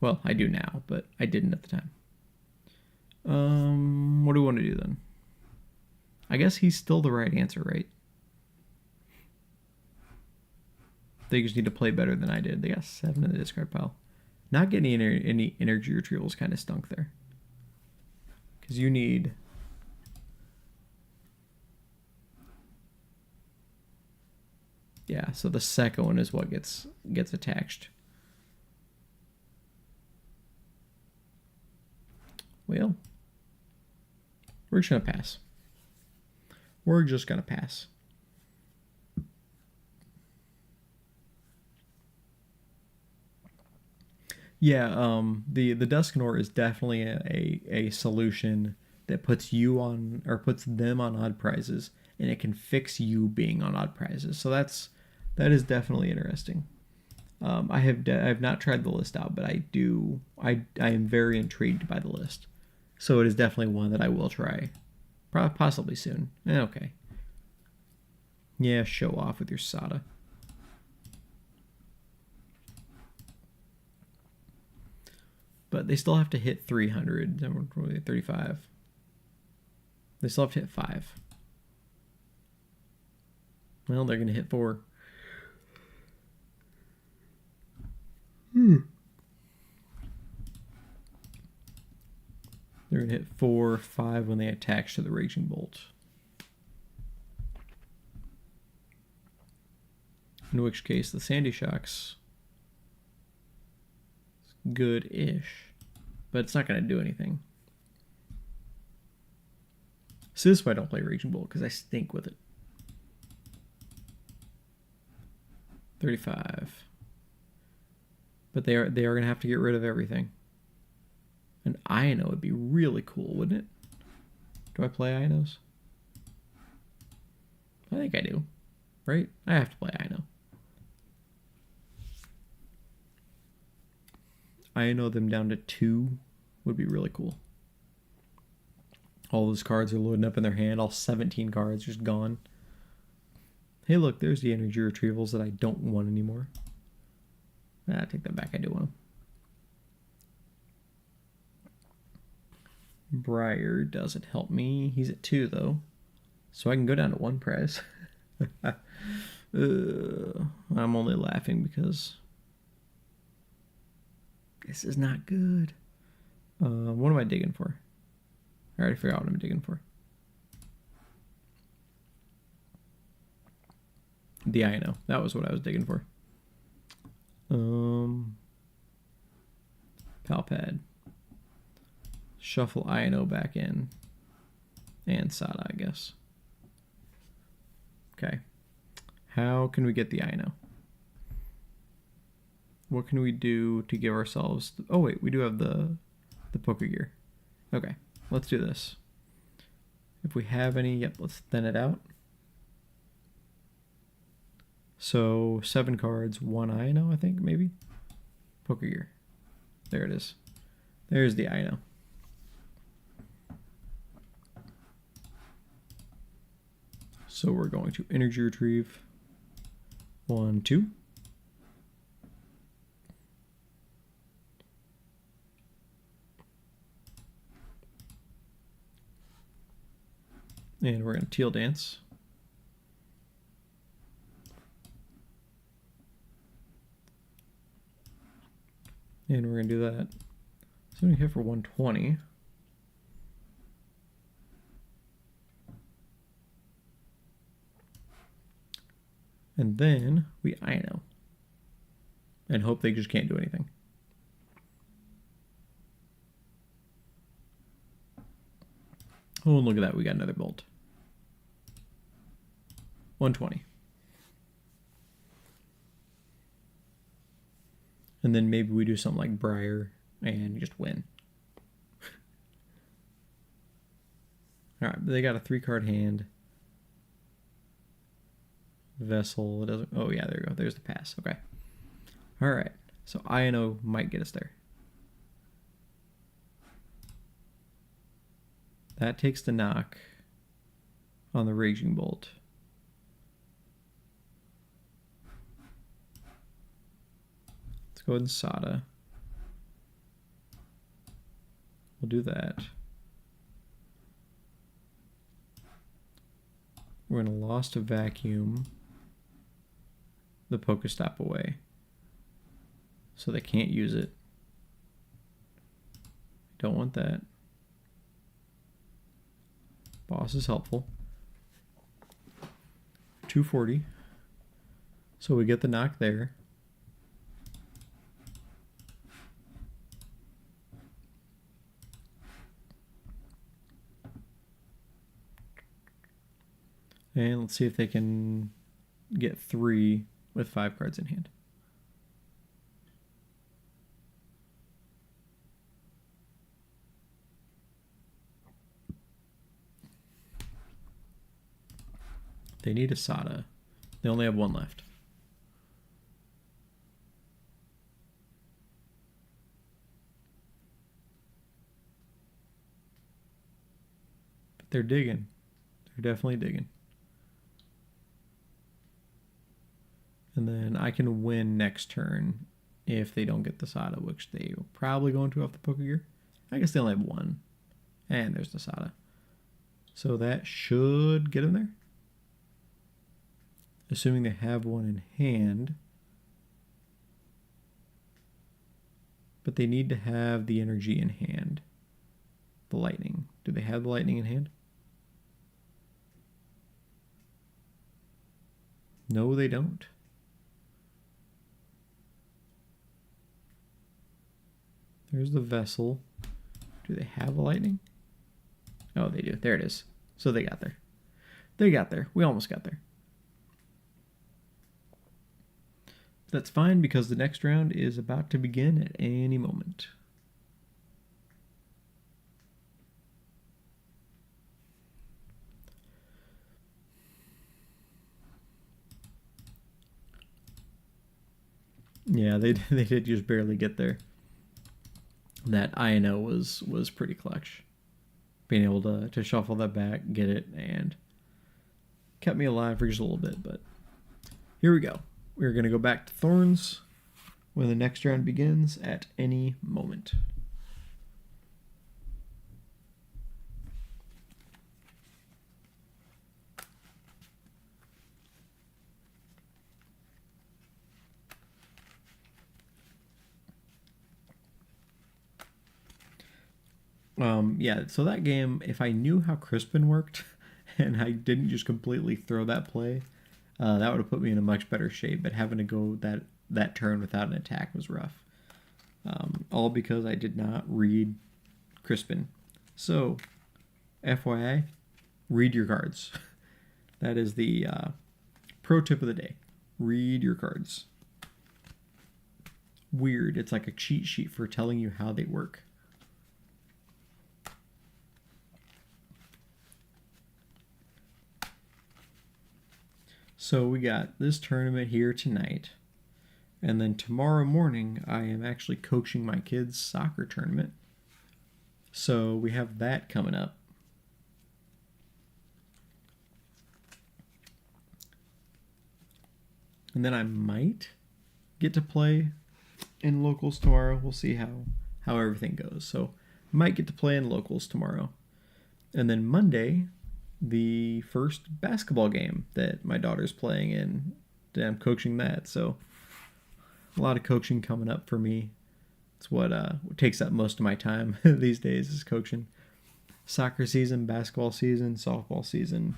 Well, I do now, but I didn't at the time. What do we want to do then? I guess he's still the right answer, right? They just need to play better than I did. They got 7 in the discard pile. Not getting any energy retrievals kind of stunk there. Because you need... Yeah, so the second one is what gets attached. Well, we're just going to pass. We're just going to pass. Yeah, the Dusknoir is definitely a solution that puts you on, or puts them on odd prizes, and it can fix you being on odd prizes. So that is definitely interesting. I have not tried the list out, but I am very intrigued by the list. So it is definitely one that I will try, possibly soon. Okay. Yeah, show off with your Sada. But they still have to hit 300. 35. They still have to hit 5. Well, they're going to hit 4. They're going to hit 4, 5 when they attach to the Raging Bolt. In which case, the Sandy Shock's good-ish, but it's not going to do anything. So this is why I don't play Raging Bolt, because I stink with it. 35. But they are going to have to get rid of everything. An Ino would be really cool, wouldn't it? Do I play Inos? I think I do. Right? I have to play Ino. Ino them down to 2 would be really cool. All those cards are loading up in their hand. All 17 cards just gone. Hey, look, there's the energy retrievals that I don't want anymore. I take that back. I do want them. Briar doesn't help me. He's at 2, though. So I can go down to 1 prize. I'm only laughing because this is not good. What am I digging for? I already forgot what I'm digging for. The Ino. That was what I was digging for. Palpad. Shuffle Ino back in. And Sada, I guess. Okay. How can we get the Ino? What can we do to give ourselves... Oh, wait. We do have the Pokegear. Okay. Let's do this. If we have any... Yep, let's thin it out. So, 7 cards, 1 Ino, I think, maybe? Pokegear. There it is. There's the Ino. So we're going to energy retrieve 1, 2. And we're going to Teal Dance. And we're going to do that. So we hit for 120. And then we Ino. And hope they just can't do anything. Oh, and look at that. We got another bolt. 120. And then maybe we do something like Briar and just win. Alright, they got a 3-card hand. Vessel, it doesn't... Oh, yeah, there you go. There's the pass. Okay. Alright, so Ino might get us there. That takes the knock on the Raging Bolt. Let's go ahead and Sada. We'll do that. We're going to Lost a Vacuum the Pokestop away. So they can't use it. Don't want that. Boss is helpful. 240. So we get the knock there. And let's see if they can get 3 with 5 cards in hand. They need a Sada. They only have 1 left. They're digging. They're definitely digging. And then I can win next turn if they don't get the Sada, which they are probably going to off the Pokegear. I guess they only have one. And there's the Sada. So that should get them there. Assuming they have one in hand. But they need to have the energy in hand. The lightning. Do they have the lightning in hand? No, they don't. There's the vessel. Do they have a lightning? Oh, they do. There it is. So they got there. They got there. We almost got there. That's fine because the next round is about to begin at any moment. Yeah, they did just barely get there. That INO was pretty clutch. Being able to shuffle that back, get it, and kept me alive for just a little bit. But here we go. We're going to go back to Thorns when the next round begins at any moment. Yeah, so that game, if I knew how Crispin worked and I didn't just completely throw that play, that would have put me in a much better shape. But having to go that turn without an attack was rough. All because I did not read Crispin. So, FYI, read your cards. That is the pro tip of the day. Read your cards. Weird. It's like a cheat sheet for telling you how they work. So we got this tournament here tonight. And then tomorrow morning, I am actually coaching my kids' soccer tournament. So we have that coming up. And then I might get to play in locals tomorrow. We'll see how everything goes. So might get to play in locals tomorrow. And then Monday, the first basketball game that my daughter's playing in. I'm coaching that. So a lot of coaching coming up for me. It's what takes up most of my time these days is coaching. Soccer season, basketball season, softball season.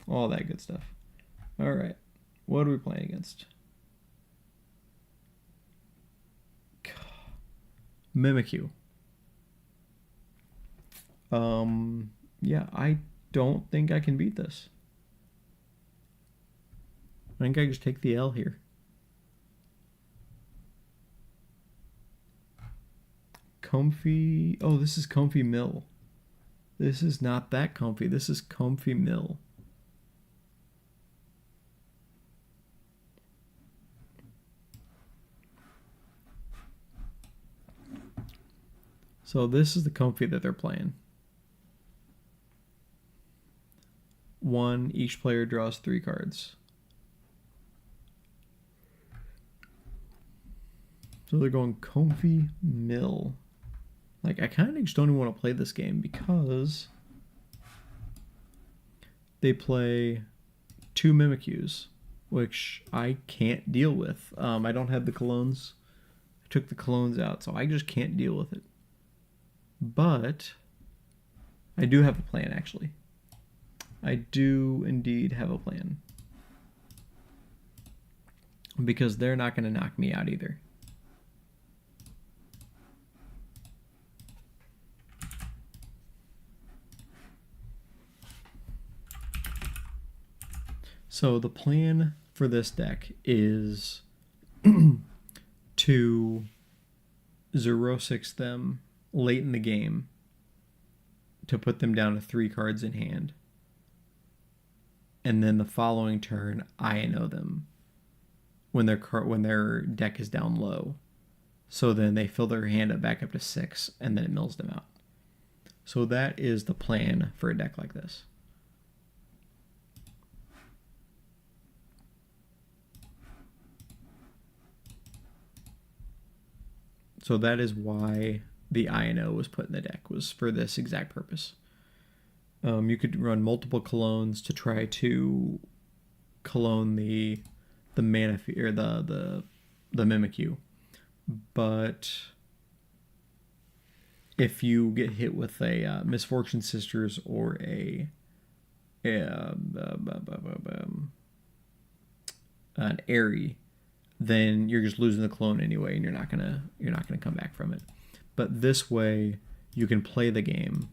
All that good stuff. All right. What are we playing against? Mimikyu. Yeah, I don't think I can beat this. I think I just take the L here. Comfy. Oh, this is Comfy Mill. This is not that comfy. This is Comfy Mill. So this is the Comfy that they're playing. 1, each player draws 3 cards. So they're going Comfy Mill. Like, I kind of just don't even want to play this game because they play 2 Mimikyus, which I can't deal with. I don't have the clones. I took the clones out, so I just can't deal with it. But I do have a plan, actually. I do indeed have a plan. Because they're not going to knock me out either. So the plan for this deck is to 0-6 them late in the game to put them down to 3 cards in hand. And then the following turn, I know them when their deck is down low. So then they fill their hand up back up to 6, and then it mills them out. So that is the plan for a deck like this. So that is why the INO was put in the deck, was for this exact purpose. You could run multiple colognes to try to cologne the mana or the Mimikyu, but if you get hit with a Misfortune Sisters or an Airy, then you're just losing the clone anyway, and you're not gonna come back from it. But this way, you can play the game,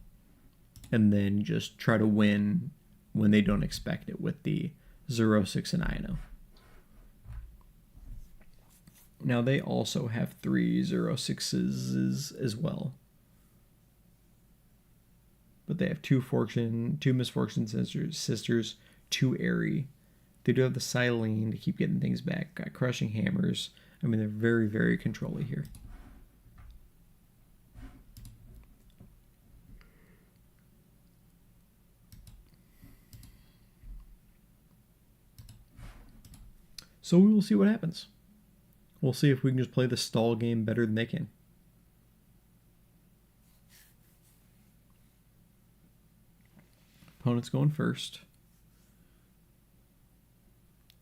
and then just try to win when they don't expect it with the 0/6 and INO. Now they also have 3 0/6s as well, but they have 2 Misfortune Sisters, 2 Airy. They do have the Silene to keep getting things back. Got Crushing Hammers. I mean, they're very, very controlly here. So we will see what happens. We'll see if we can just play the stall game better than they can. Opponent's going first.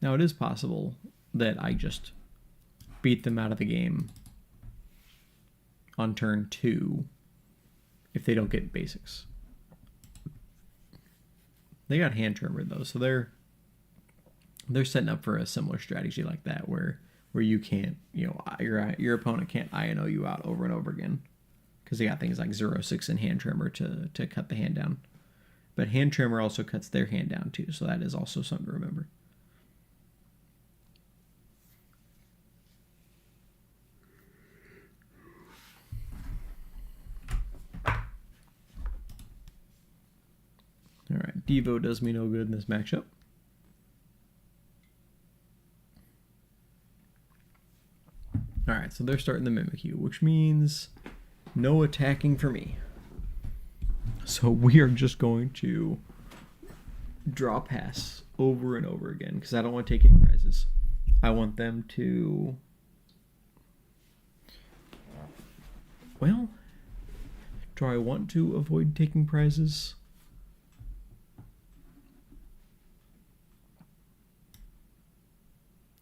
Now it is possible that I just beat them out of the game on turn 2 if they don't get basics. They got Hand Tremor though, so they're setting up for a similar strategy like that where you can't, your opponent can't INO you out over and over again because they got things like 0/6 and Hand Tremor to cut the hand down. But Hand Tremor also cuts their hand down too, so that is also something to remember. Alright, Devo does me no good in this matchup. Alright, so they're starting the Mimikyu, which means no attacking for me. So we are just going to draw pass over and over again because I don't want to take any prizes. I want them to... Well, do I want to avoid taking prizes?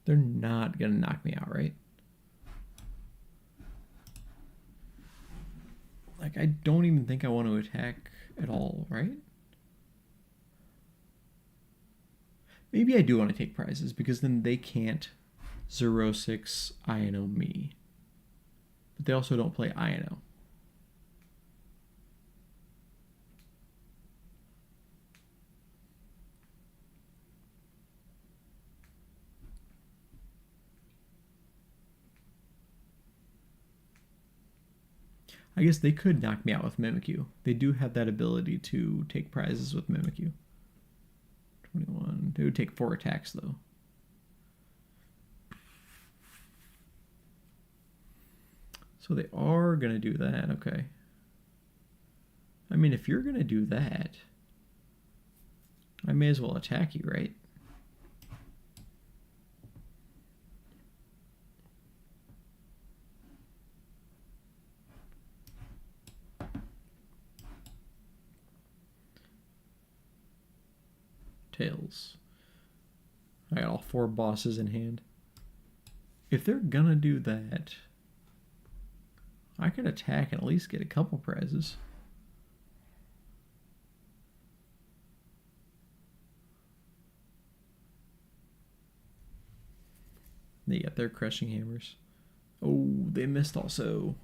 They're not going to knock me out, right? Like, I don't even think I want to attack at all, right? Maybe I do want to take prizes because then they can't 0/6 INO me. But they also don't play INO. I guess they could knock me out with Mimikyu. They do have that ability to take prizes with Mimikyu. 21. They would take 4 attacks, though. So they are going to do that. Okay. I mean, if you're going to do that, I may as well attack you, right? Tails. I got all 4 bosses in hand. If they're gonna do that, I could attack and at least get a couple prizes. They got their Crushing Hammers. Oh, they missed also.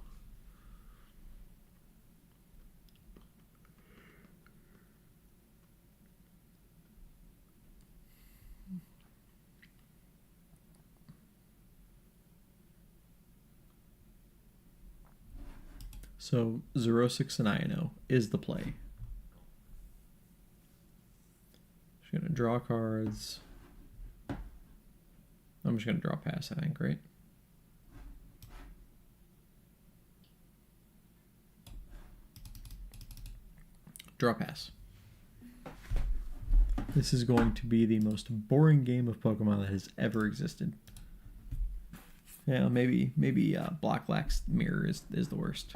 So 0/6 and INO is the play. Just gonna draw cards. I'm just gonna draw pass, I think, right? Draw pass. This is going to be the most boring game of Pokemon that has ever existed. Yeah, maybe Black Lax Mirror is the worst.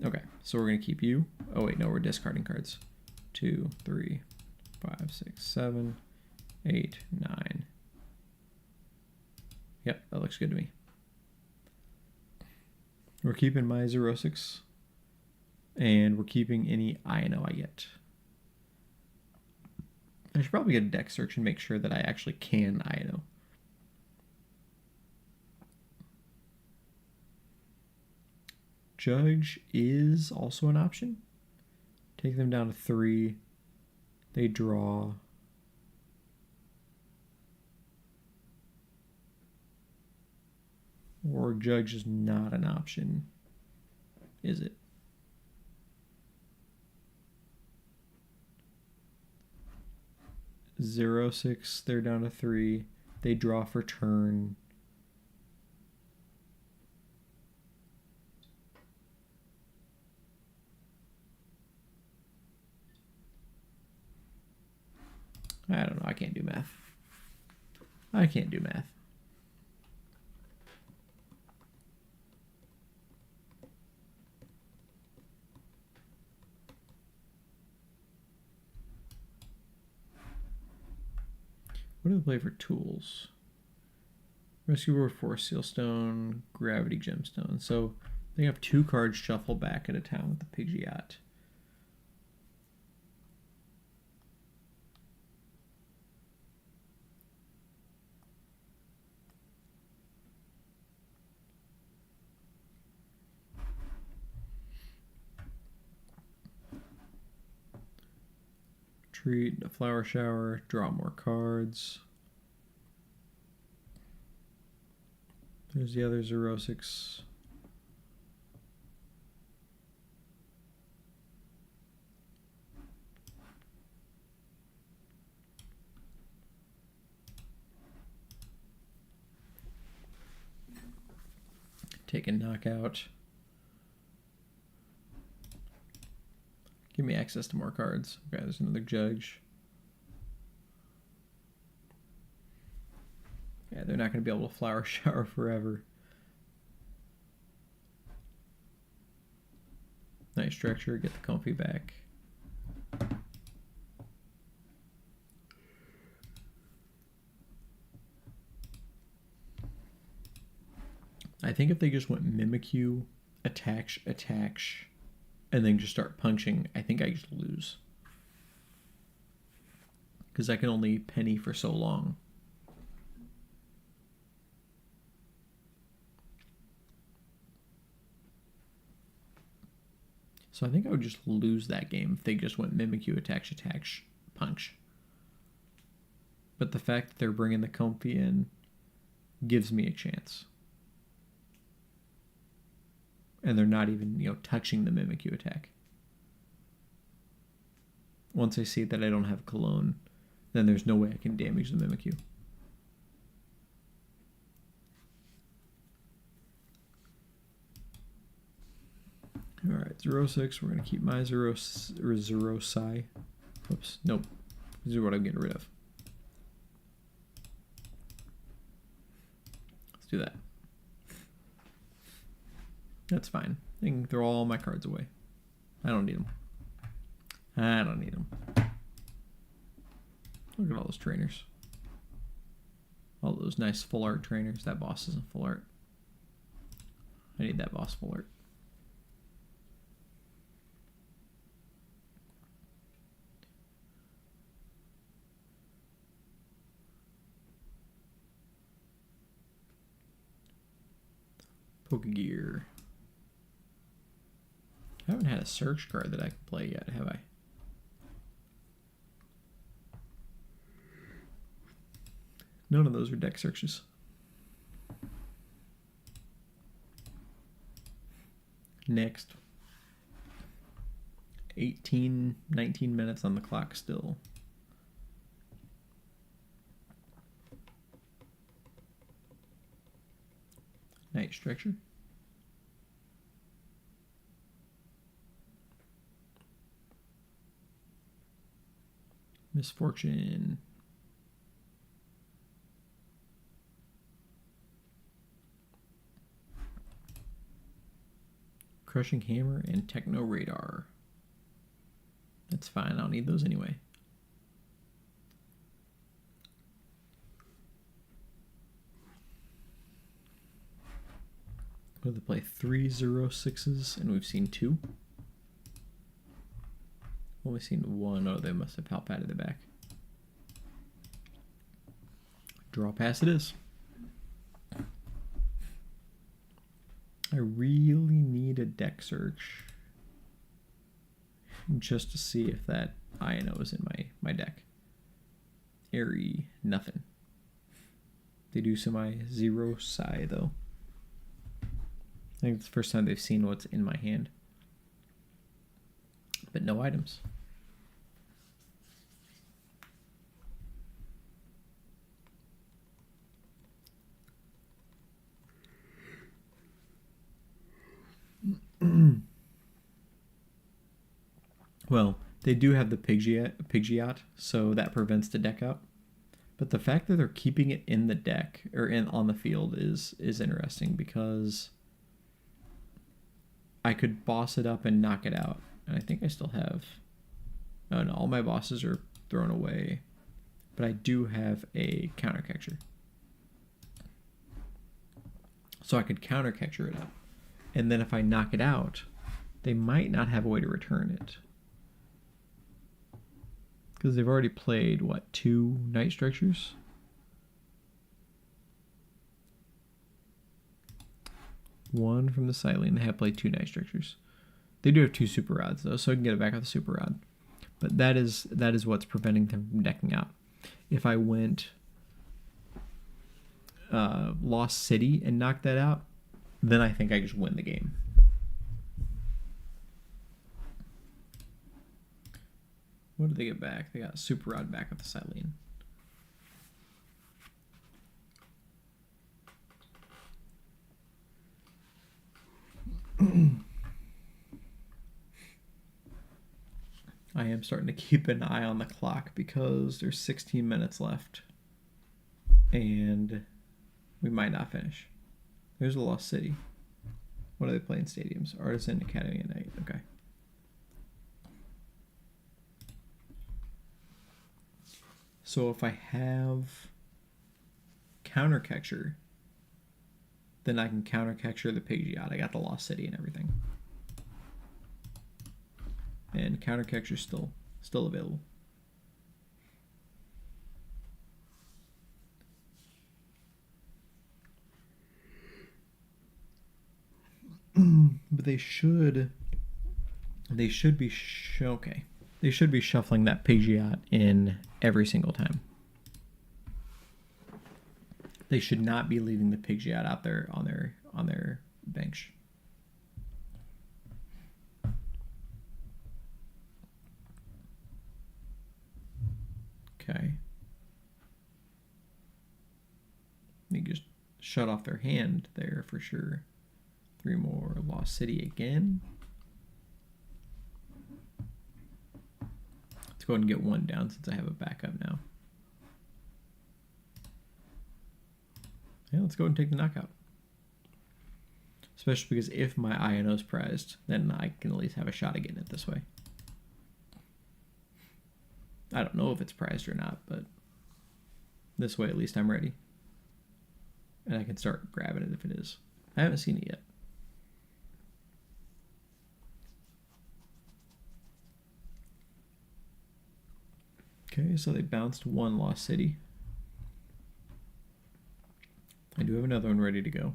Okay, so we're gonna keep you. Oh wait, no, we're discarding cards. 2, 3, 5, 6, 7, 8, 9. Yep, that looks good to me. We're keeping my Xerosix, and we're keeping any INO I get. I should probably get a deck search and make sure that I actually can INO. Judge is also an option. Take them down to 3. They draw. Or Judge is not an option, is it? Xerosix, they're down to 3. They draw for turn. I don't know. I can't do math. I can't do math. What do they play for tools? Rescue Board, Force Sealstone, Gravity Gemstone. So they have 2 cards shuffle back at a time with the Pidgeot. Treat, a Flower Shower, draw more cards. There's the other Xerosix. Take a knockout. Give me access to more cards. Okay, there's another Judge. Yeah, they're not going to be able to Flower Shower forever. Nice structure. Get the Comfy back. I think if they just went Mimikyu, attach, and then just start punching, I think I just lose. Because I can only penny for so long. So I think I would just lose that game if they just went Mimikyu, attach, punch. But the fact that they're bringing the Comfy in gives me a chance. And they're not even, touching the Mimikyu attack. Once I see that I don't have Cologne, then there's no way I can damage the Mimikyu. Alright, Xerosix. We're going to keep my Xerosai. Whoops, nope. This is what I'm getting rid of. Let's do that. That's fine. I can throw all my cards away. I don't need them. I don't need them. Look at all those trainers. All those nice full art trainers. That boss isn't full art. I need that boss full art. Pokegear. I haven't had a search card that I can play yet, have I? None of those are deck searches. Next. 19 minutes on the clock still. Night Stretcher. Misfortune. Crushing Hammer and Techno Radar. That's fine, I don't need those anyway. What did they play? 3/06s, and we've seen 2. Only seen 1. Oh, they must have pal patted the back. Draw pass it is. I really need a deck search just to see if that INO is in my deck. Airy, nothing. They do semi-zero Psi though. I think it's the first time they've seen what's in my hand. But no items. Well, they do have the Pidgeot, so that prevents the deck out. But the fact that they're keeping it in the deck or on the field is interesting, because I could boss it up and knock it out. And I think I still have... Oh no, all my bosses are thrown away. But I do have a counter catcher. So I could counter catcher it up. And then if I knock it out, they might not have a way to return it. Because they've already played, what, 2 Night Structures? One from the Silene. They have played 2 Night Structures. They do have 2 Super Rods, though, so I can get it back off the Super Rod. But that is what's preventing them from decking out. If I went Lost City and knocked that out, then I think I just win the game. What did they get back? They got Super Rod back with the Silene. I am starting to keep an eye on the clock because there's 16 minutes left. And we might not finish. There's a Lost City. What do they play in stadiums? Artisan Academy at night. Okay. So if I have counter catcher, then I can counter catcher the Pidgeot. I got the Lost City and everything. And counter catcher still available. But they should be okay. They should be shuffling that Pidgeot in every single time. They should not be leaving the Pidgeot out there on their bench. Okay. They just shut off their hand there for sure. 3 more. Lost City again. Let's go ahead and get 1 down since I have a backup now. Yeah, let's go ahead and take the knockout. Especially because if my INO is prized, then I can at least have a shot at getting it this way. I don't know if it's prized or not, but this way at least I'm ready. And I can start grabbing it if it is. I haven't seen it yet. Okay, so they bounced 1 Lost City. I do have another one ready to go.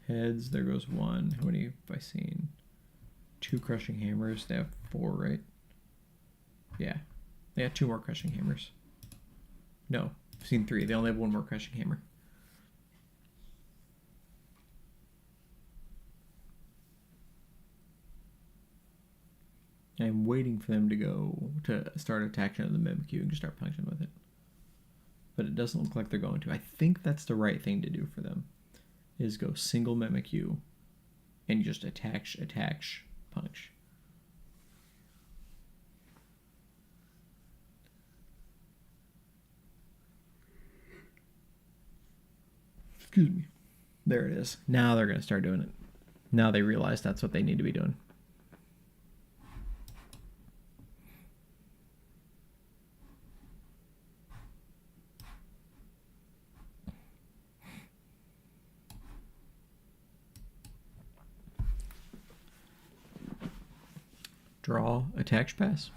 Heads, there goes 1. How many have I seen? 2 Crushing Hammers. They have 4, right? Yeah. They got 2 more Crushing Hammers. No, I've seen 3. They only have 1 more Crushing Hammer. I'm waiting for them to start attacking the Mimikyu and just start punching with it. But it doesn't look like they're going to. I think that's the right thing to do for them, is go single Mimikyu and just attach, punch. Excuse me. There it is. Now they're going to start doing it. Now they realize that's what they need to be doing. Draw, attach, pass.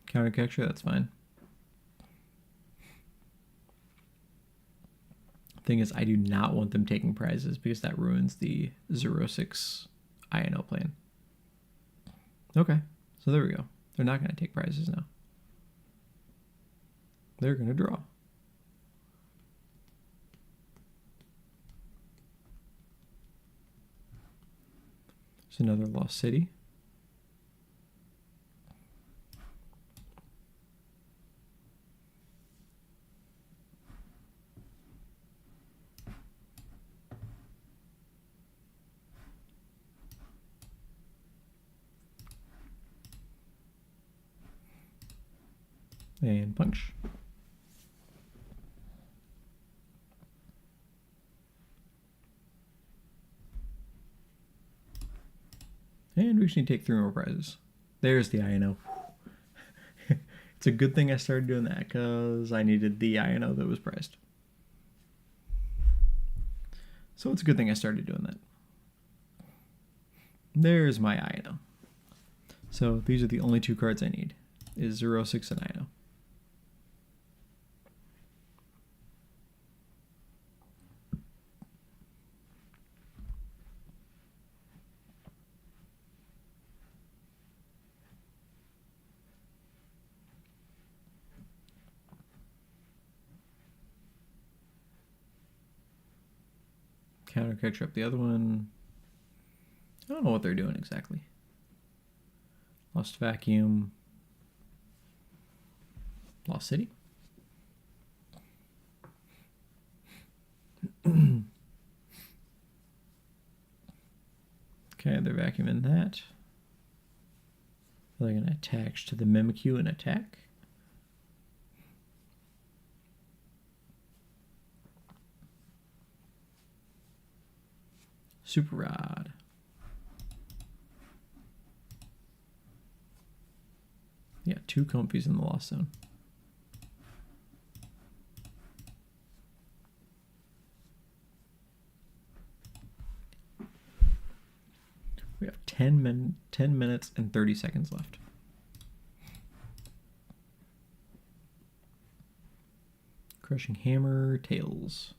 Counter capture, that's fine. Thing is, I do not want them taking prizes because that ruins the 0-6 INO plan. Okay, so there we go. They're not going to take prizes now. They're going to draw. There's another Lost City. And punch. And we just need to take 3 more prizes. There's the INO. It's a good thing I started doing that because I needed the INO that was prized. So it's a good thing I started doing that. There's my INO. So these are the only 2 cards I need. Is 0-6 and INO. Counter catch up the other one. I don't know what they're doing exactly. Lost Vacuum. Lost City. Okay, they're vacuuming that. They're going to attach to the Mimikyu and attack. Super Rod. Yeah, 2 Comfies in the Lost Zone. We have 10 minutes and 30 seconds left. Crushing Hammer, Tails.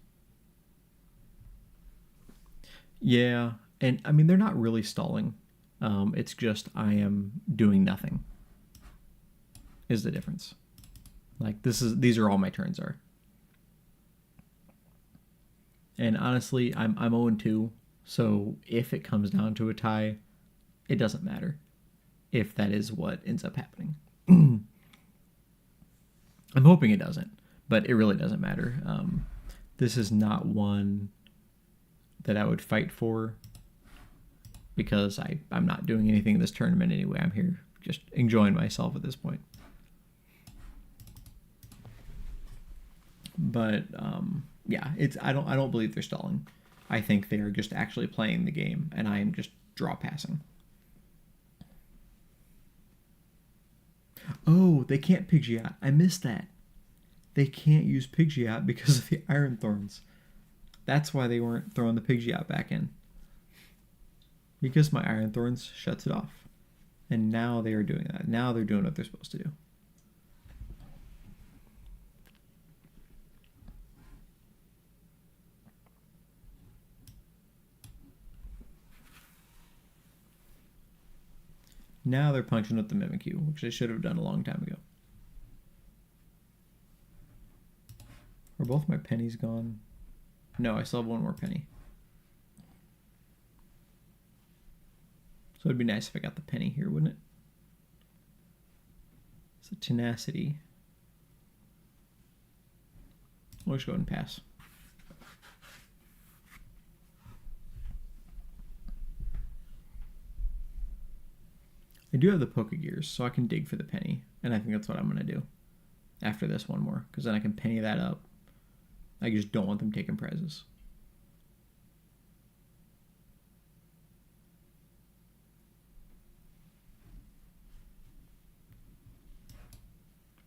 Yeah, and I mean, they're not really stalling. It's just I am doing nothing is the difference. Like these are all my turns are. And honestly, I'm 0-2, so if it comes down to a tie, it doesn't matter if that is what ends up happening. I'm hoping it doesn't, but it really doesn't matter. This is not one that I would fight for because I'm not doing anything in this tournament anyway. I'm here just enjoying myself at this point. But yeah, I don't believe they're stalling. I think they are just actually playing the game, and I am just draw passing. Oh, they can't Pidgeot. I missed that. They can't use Pidgeot because of the Iron Thorns. That's why they weren't throwing the Pidgeot back in. Because my Iron Thorns shuts it off. And now they are doing that. Now they're doing what they're supposed to do. Now they're punching with the Mimikyu, which they should have done a long time ago. Are both my pennies gone? No, I still have one more penny. So it'd be nice if I got the penny here, wouldn't it? It's a Tenacity. We'll just go ahead and pass. do have the Pokegears, so I can dig for the penny. And I think that's what I'm going to do after this one more, because then I can penny that up. I just don't want them taking prizes.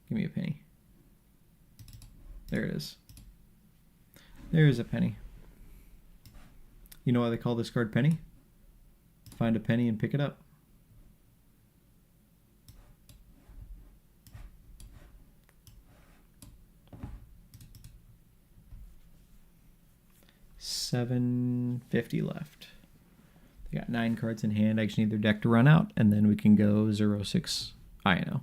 Give me a penny. There it is. There is a penny. You know why they call this card penny? Find a penny and pick it up. $750 left. They got 9 cards in hand. I just need their deck to run out, and then we can go 0-6 INO.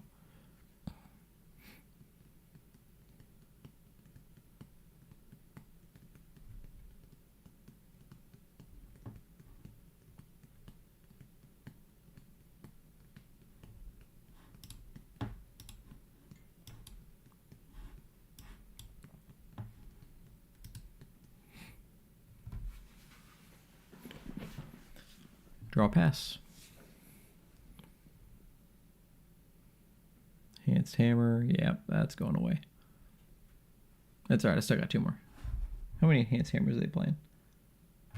Draw pass. Enhanced hammer. Yep, that's going away. That's alright, I still got 2 more. How many enhanced hammers are they playing?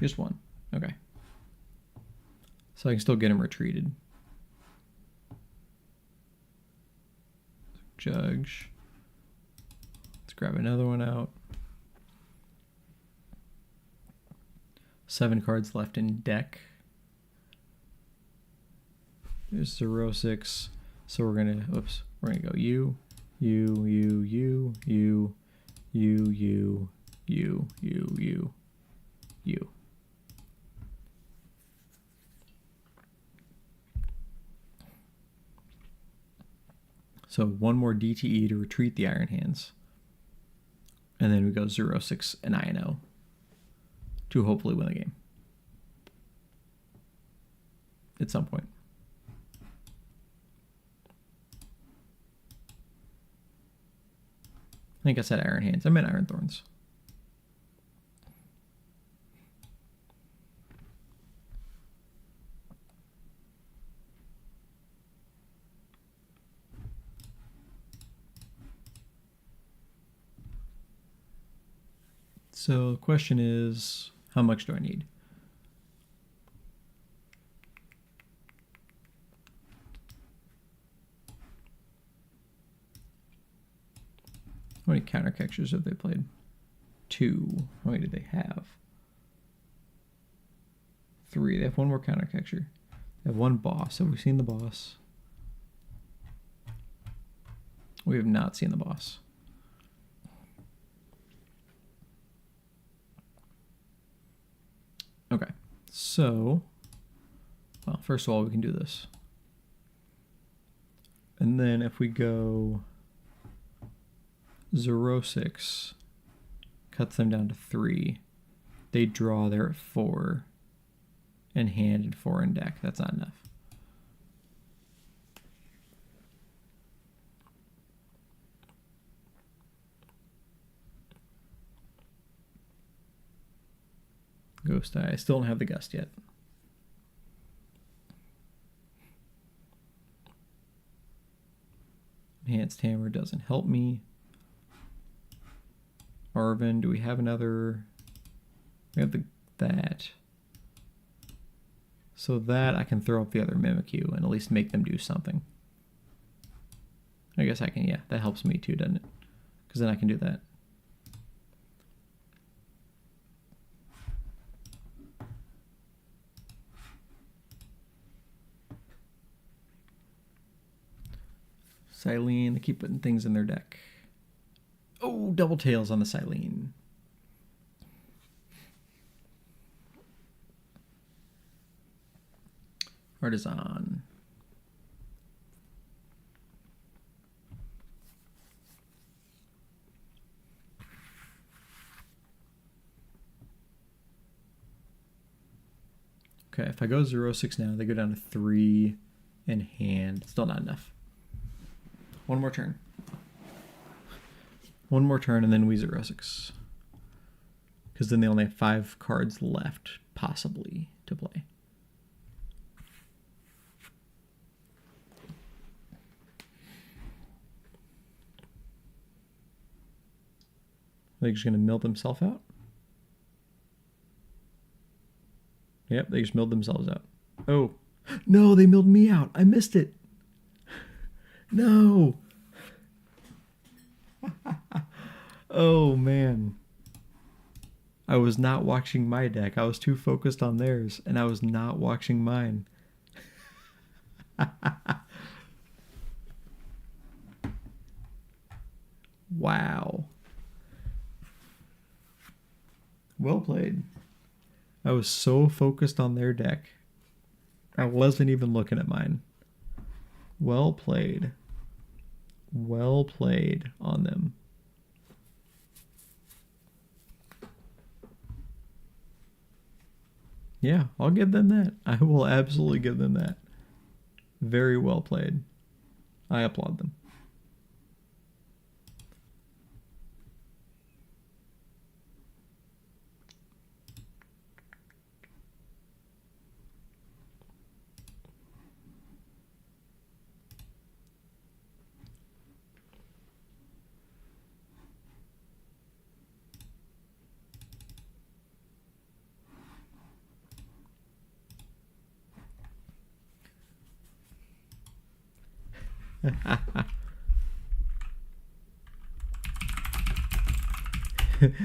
Just 1. Okay. So I can still get him retreated. Judge. Let's grab another one out. 7 cards left in deck. There's 0-6. So we're gonna go you, you, you, you, you, you, you, you, you, you. So 1 more DTE to retreat the Iron Hands. And then we go 0-6 and INO to hopefully win the game. At some point. I think I said Iron Hands. I meant Iron Thorns. So the question is, how much do I need? How many counter catchers have they played? 2. How many do they have? 3. They have 1 more counter catcher. They have 1 boss. Have we seen the boss? We have not seen the boss. Okay, so, well, first of all, we can do this. And then if we go 0-6, cuts them down to 3, they draw, they're at 4, and hand and 4 in deck. That's not enough. Ghost Eye. I still don't have the Gust yet. Enhanced Hammer doesn't help me. Arvin, do we have another? We have that. So that I can throw up the other Mimikyu and at least make them do something. I guess I can, yeah, that helps me too, doesn't it? Because then I can do that. Silene, they keep putting things in their deck. Oh, double tails on the Silene. Artisan. Okay, if I go 0-6 now, they go down to 3 in hand. Still not enough. 1 more turn. 1 more turn and then we 0-6. Because then they only have 5 cards left, possibly, to play. They're just going to mill themselves out. Yep, they just milled themselves out. Oh, no, they milled me out. I missed it. No. Oh, man. I was not watching my deck. I was too focused on theirs, and I was not watching mine. Wow. Well played. I was so focused on their deck. I wasn't even looking at mine. Well played. Well played on them. Yeah, I'll give them that. I will absolutely give them that. Very well played. I applaud them.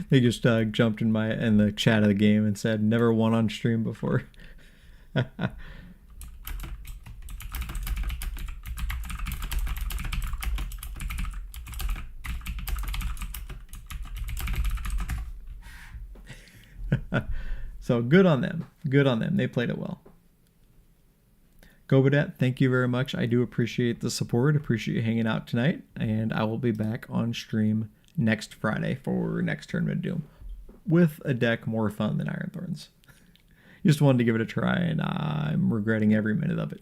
They just jumped in the chat of the game and said never won on stream before. So good on them. Good on them. They played it well. Gobadet, thank you very much. I do appreciate the support. Appreciate you hanging out tonight. And I will be back on stream next Friday for next Tournament of Doom with a deck more fun than Iron Thorns. Just wanted to give it a try, and I'm regretting every minute of it.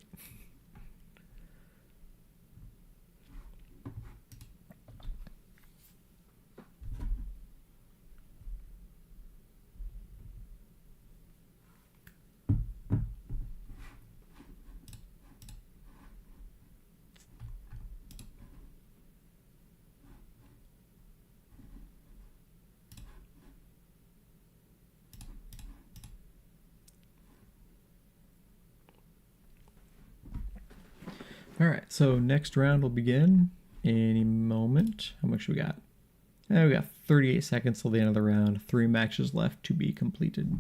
All right, so next round will begin any moment. How much we got? We got 38 seconds till the end of the round. 3 matches left to be completed.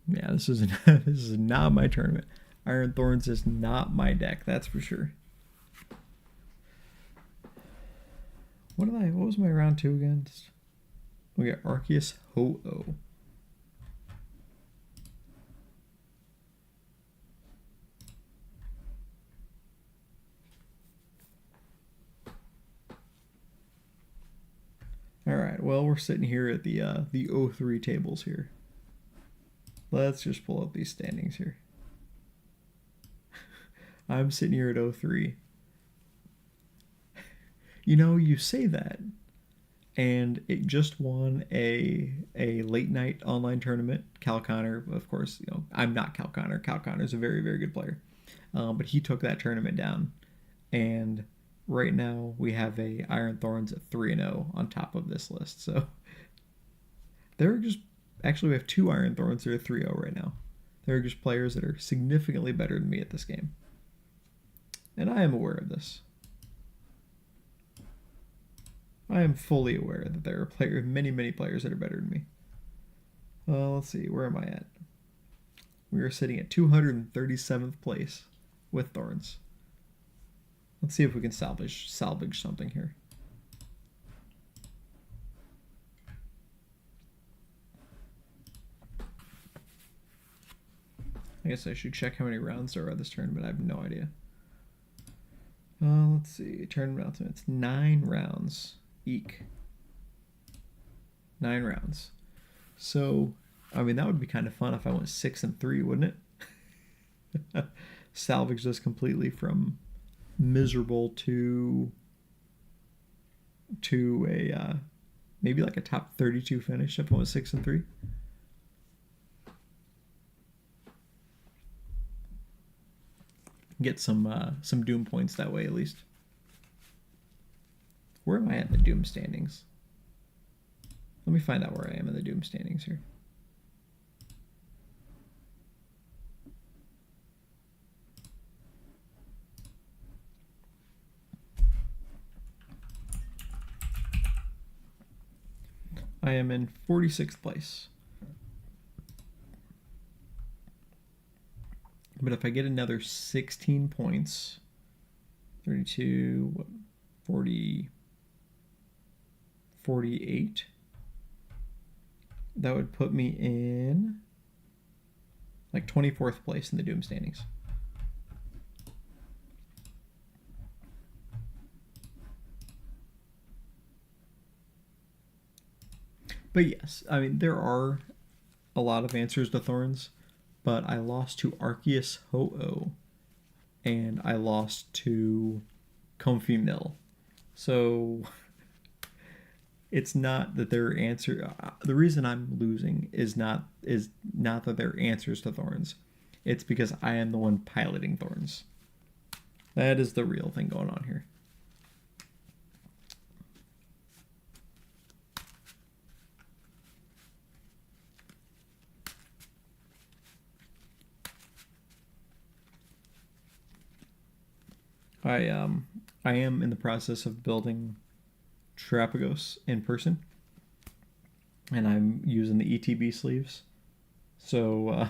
Yeah, this is this is not my tournament. Iron Thorns is not my deck, that's for sure. What was my round 2 against? We got Arceus Ho-Oh. All right, well, we're sitting here at the 03 tables here. Let's just pull up these standings here. I'm sitting here at 03. You know, you say that, and it just won a late night online tournament. Cal Connor, of course, you know, I'm not Cal Connor. Cal Connor's a very, very good player. But he took that tournament down. And right now we have a Iron Thorns at 3-0 on top of this list. So they're just, actually we have 2 Iron Thorns that are 3-0 right now. They're just players that are significantly better than me at this game. And I am aware of this. I am fully aware that there are many, many players that are better than me. Let's see, where am I at? We are sitting at 237th place with Thorns. Let's see if we can salvage something here. I guess I should check how many rounds there are this tournament. I have no idea. Let's see. Tournament ultimates. 9 rounds. Eek. 9 rounds. So, I mean, that would be kind of fun if I went 6-3, wouldn't it? Salvage this completely from miserable to a maybe like a top 32 finish if I went 6-3. Get some Doom points that way at least. Where am I at in the Doom standings? Let me find out where I am in the Doom standings here. I am in 46th place. But if I get another 16 points, 32, 40, 48, that would put me in like 24th place in the Doom standings. But yes, I mean, there are a lot of answers to Thorns, but I lost to Arceus Ho-Oh, and I lost to Comfy Mill. So it's not that their answer. The reason I'm losing is not that they're answers to Thorns. It's because I am the one piloting Thorns. That is the real thing going on here. I am in the process of building Terapagos in person, and I'm using the ETB sleeves. So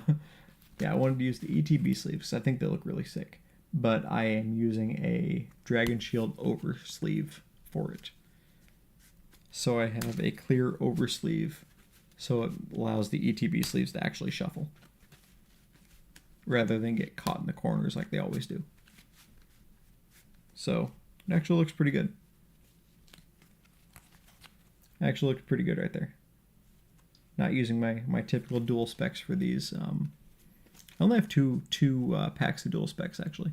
yeah, I wanted to use the ETB sleeves. I think they look really sick, but I am using a Dragon Shield oversleeve for it. So I have a clear oversleeve, so it allows the ETB sleeves to actually shuffle rather than get caught in the corners like they always do. So it actually looks pretty good. Actually looked pretty good right there. Not using my typical dual specs for these. I only have two packs of dual specs actually.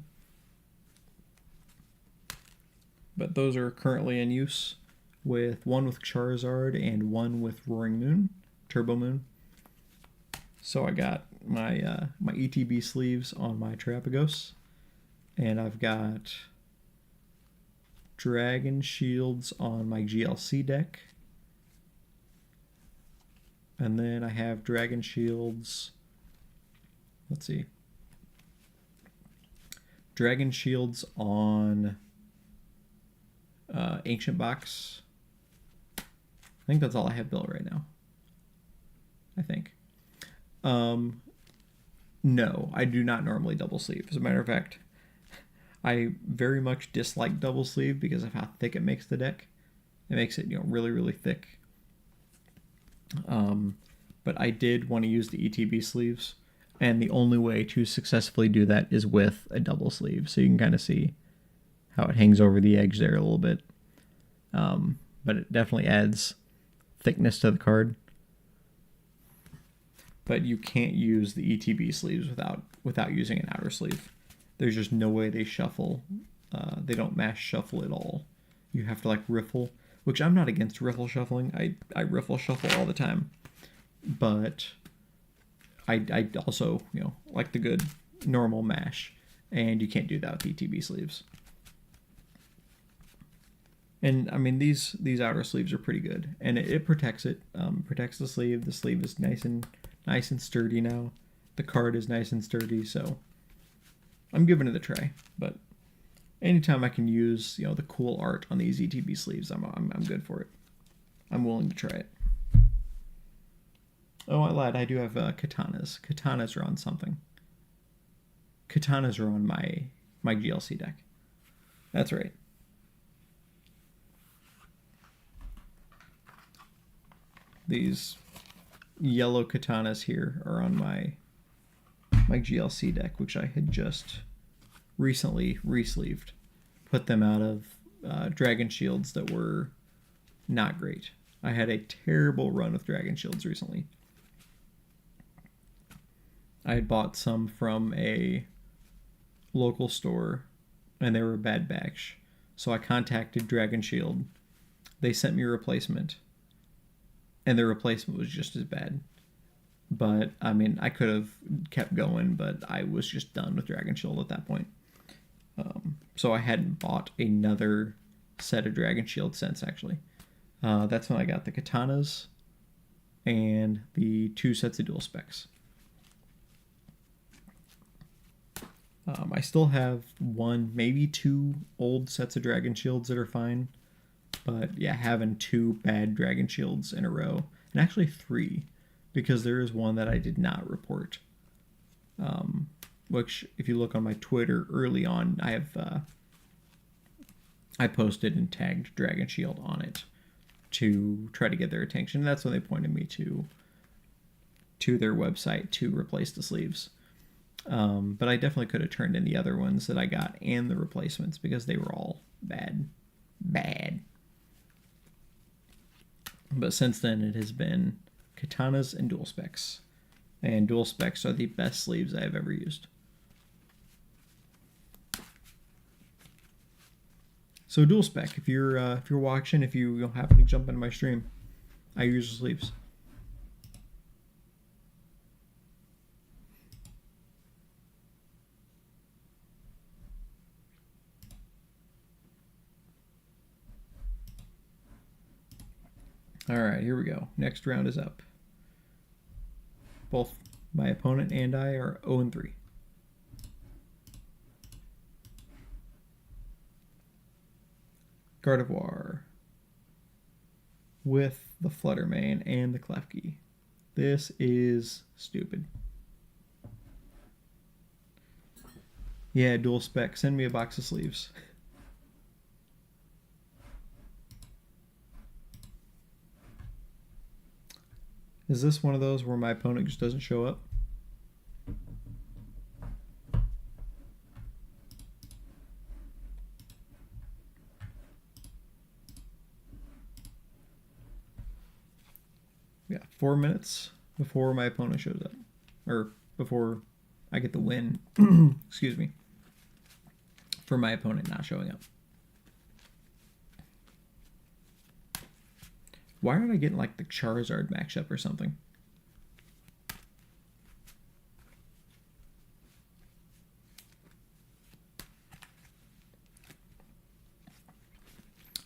But those are currently in use, with one with Charizard and one with Roaring Moon, Turbo Moon. So I got my my ETB sleeves on my Terapagos, and I've got Dragon Shields on my GLC deck. And then I have Dragon Shields. Let's see. Dragon Shields on Ancient Box. I think that's all I have built right now. I think. No, I do not normally double sleeve. As a matter of fact, I very much dislike double sleeve because of how thick it makes the deck. It makes it, really, really thick. But I did want to use the ETB sleeves, and the only way to successfully do that is with a double sleeve. So you can kind of see how it hangs over the edge there a little bit. But it definitely adds thickness to the card. But you can't use the ETB sleeves without using an outer sleeve. There's just no way they shuffle. They don't mash shuffle at all. You have to riffle, which I'm not against riffle shuffling. I riffle shuffle all the time. But I also, like the good normal mash. And you can't do that with ETB sleeves. And I mean, these outer sleeves are pretty good. And it protects it. Protects the sleeve. The sleeve is nice and sturdy now. The card is nice and sturdy, so I'm giving it a try. But anytime I can use, the cool art on these ETB sleeves, I'm good for it. I'm willing to try it. Oh, I lied. I do have katanas. Katanas are on something. Katanas are on my GLC deck. That's right. These yellow katanas here are on my GLC deck, which I had just recently re-sleeved. Put them out of Dragon Shields that were not great. I had a terrible run with Dragon Shields recently. I had bought some from a local store, and they were a bad batch. So I contacted Dragon Shield. They sent me a replacement, and the replacement was just as bad. But, I mean, I could have kept going, but I was just done with Dragon Shield at that point. So I hadn't bought another set of Dragon Shield since, actually. That's when I got the katanas and the 2 sets of dual specs. I still have 1, maybe 2 old sets of Dragon Shields that are fine. But yeah, having 2 bad Dragon Shields in a row, and actually 3, because there is one that I did not report. Which, if you look on my Twitter early on, I posted and tagged Dragon Shield on it to try to get their attention. And that's when they pointed me to their website to replace the sleeves. But I definitely could have turned in the other ones that I got and the replacements because they were all bad. But since then, it has been katanas and dual specs. And dual specs are the best sleeves I have ever used. So dual spec, if you're watching, if you happen to jump into my stream, I use the sleeves. All right, here we go. Next round is up. Both my opponent and I are 0-3. Gardevoir with the Fluttermane and the Klefki. This is stupid. Yeah, dual spec. Send me a box of sleeves. Is this one of those where my opponent just doesn't show up? Yeah, 4 minutes before my opponent shows up. Or before I get the win, excuse me, for my opponent not showing up. Why aren't I getting like the Charizard matchup or something?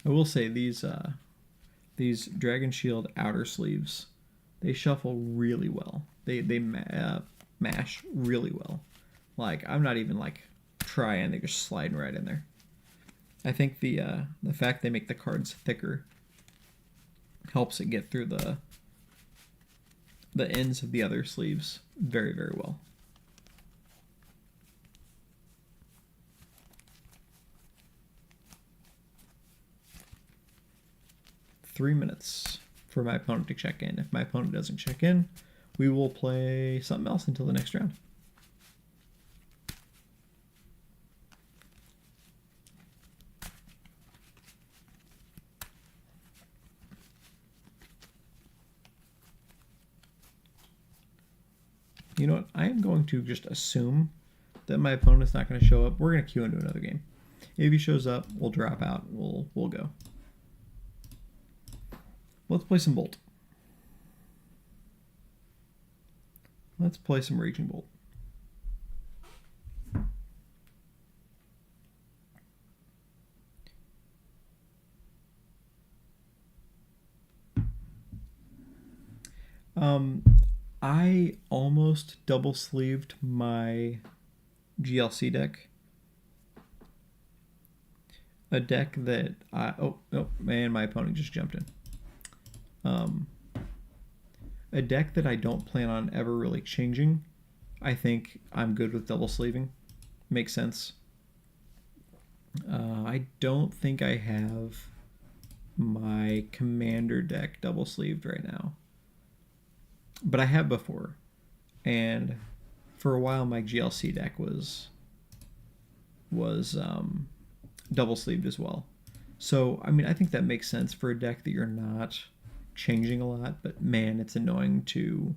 I will say these Dragon Shield outer sleeves, they shuffle really well. They mash really well. Like I'm not even like trying; they're just sliding right in there. I think the fact they make the cards thicker helps it get through the ends of the other sleeves very, very well. Three minutes for my opponent to check in. If my opponent doesn't check in, we will play something else until the next round. You know what? I am going to just assume that my opponent's not going to show up. We're going to queue into another game. If he shows up, we'll drop out. We'll go. Let's play some Bolt. Let's play some Raging Bolt. I almost double sleeved my GLC deck. A deck that oh man, my opponent just jumped in. A deck that I don't plan on ever really changing. I think I'm good with double sleeving. Makes sense. I don't think I have my Commander deck double sleeved right now. But I have before. And for a while my GLC deck was double sleeved as well. So, I mean, I think that makes sense for a deck that you're not changing a lot, but man, it's annoying to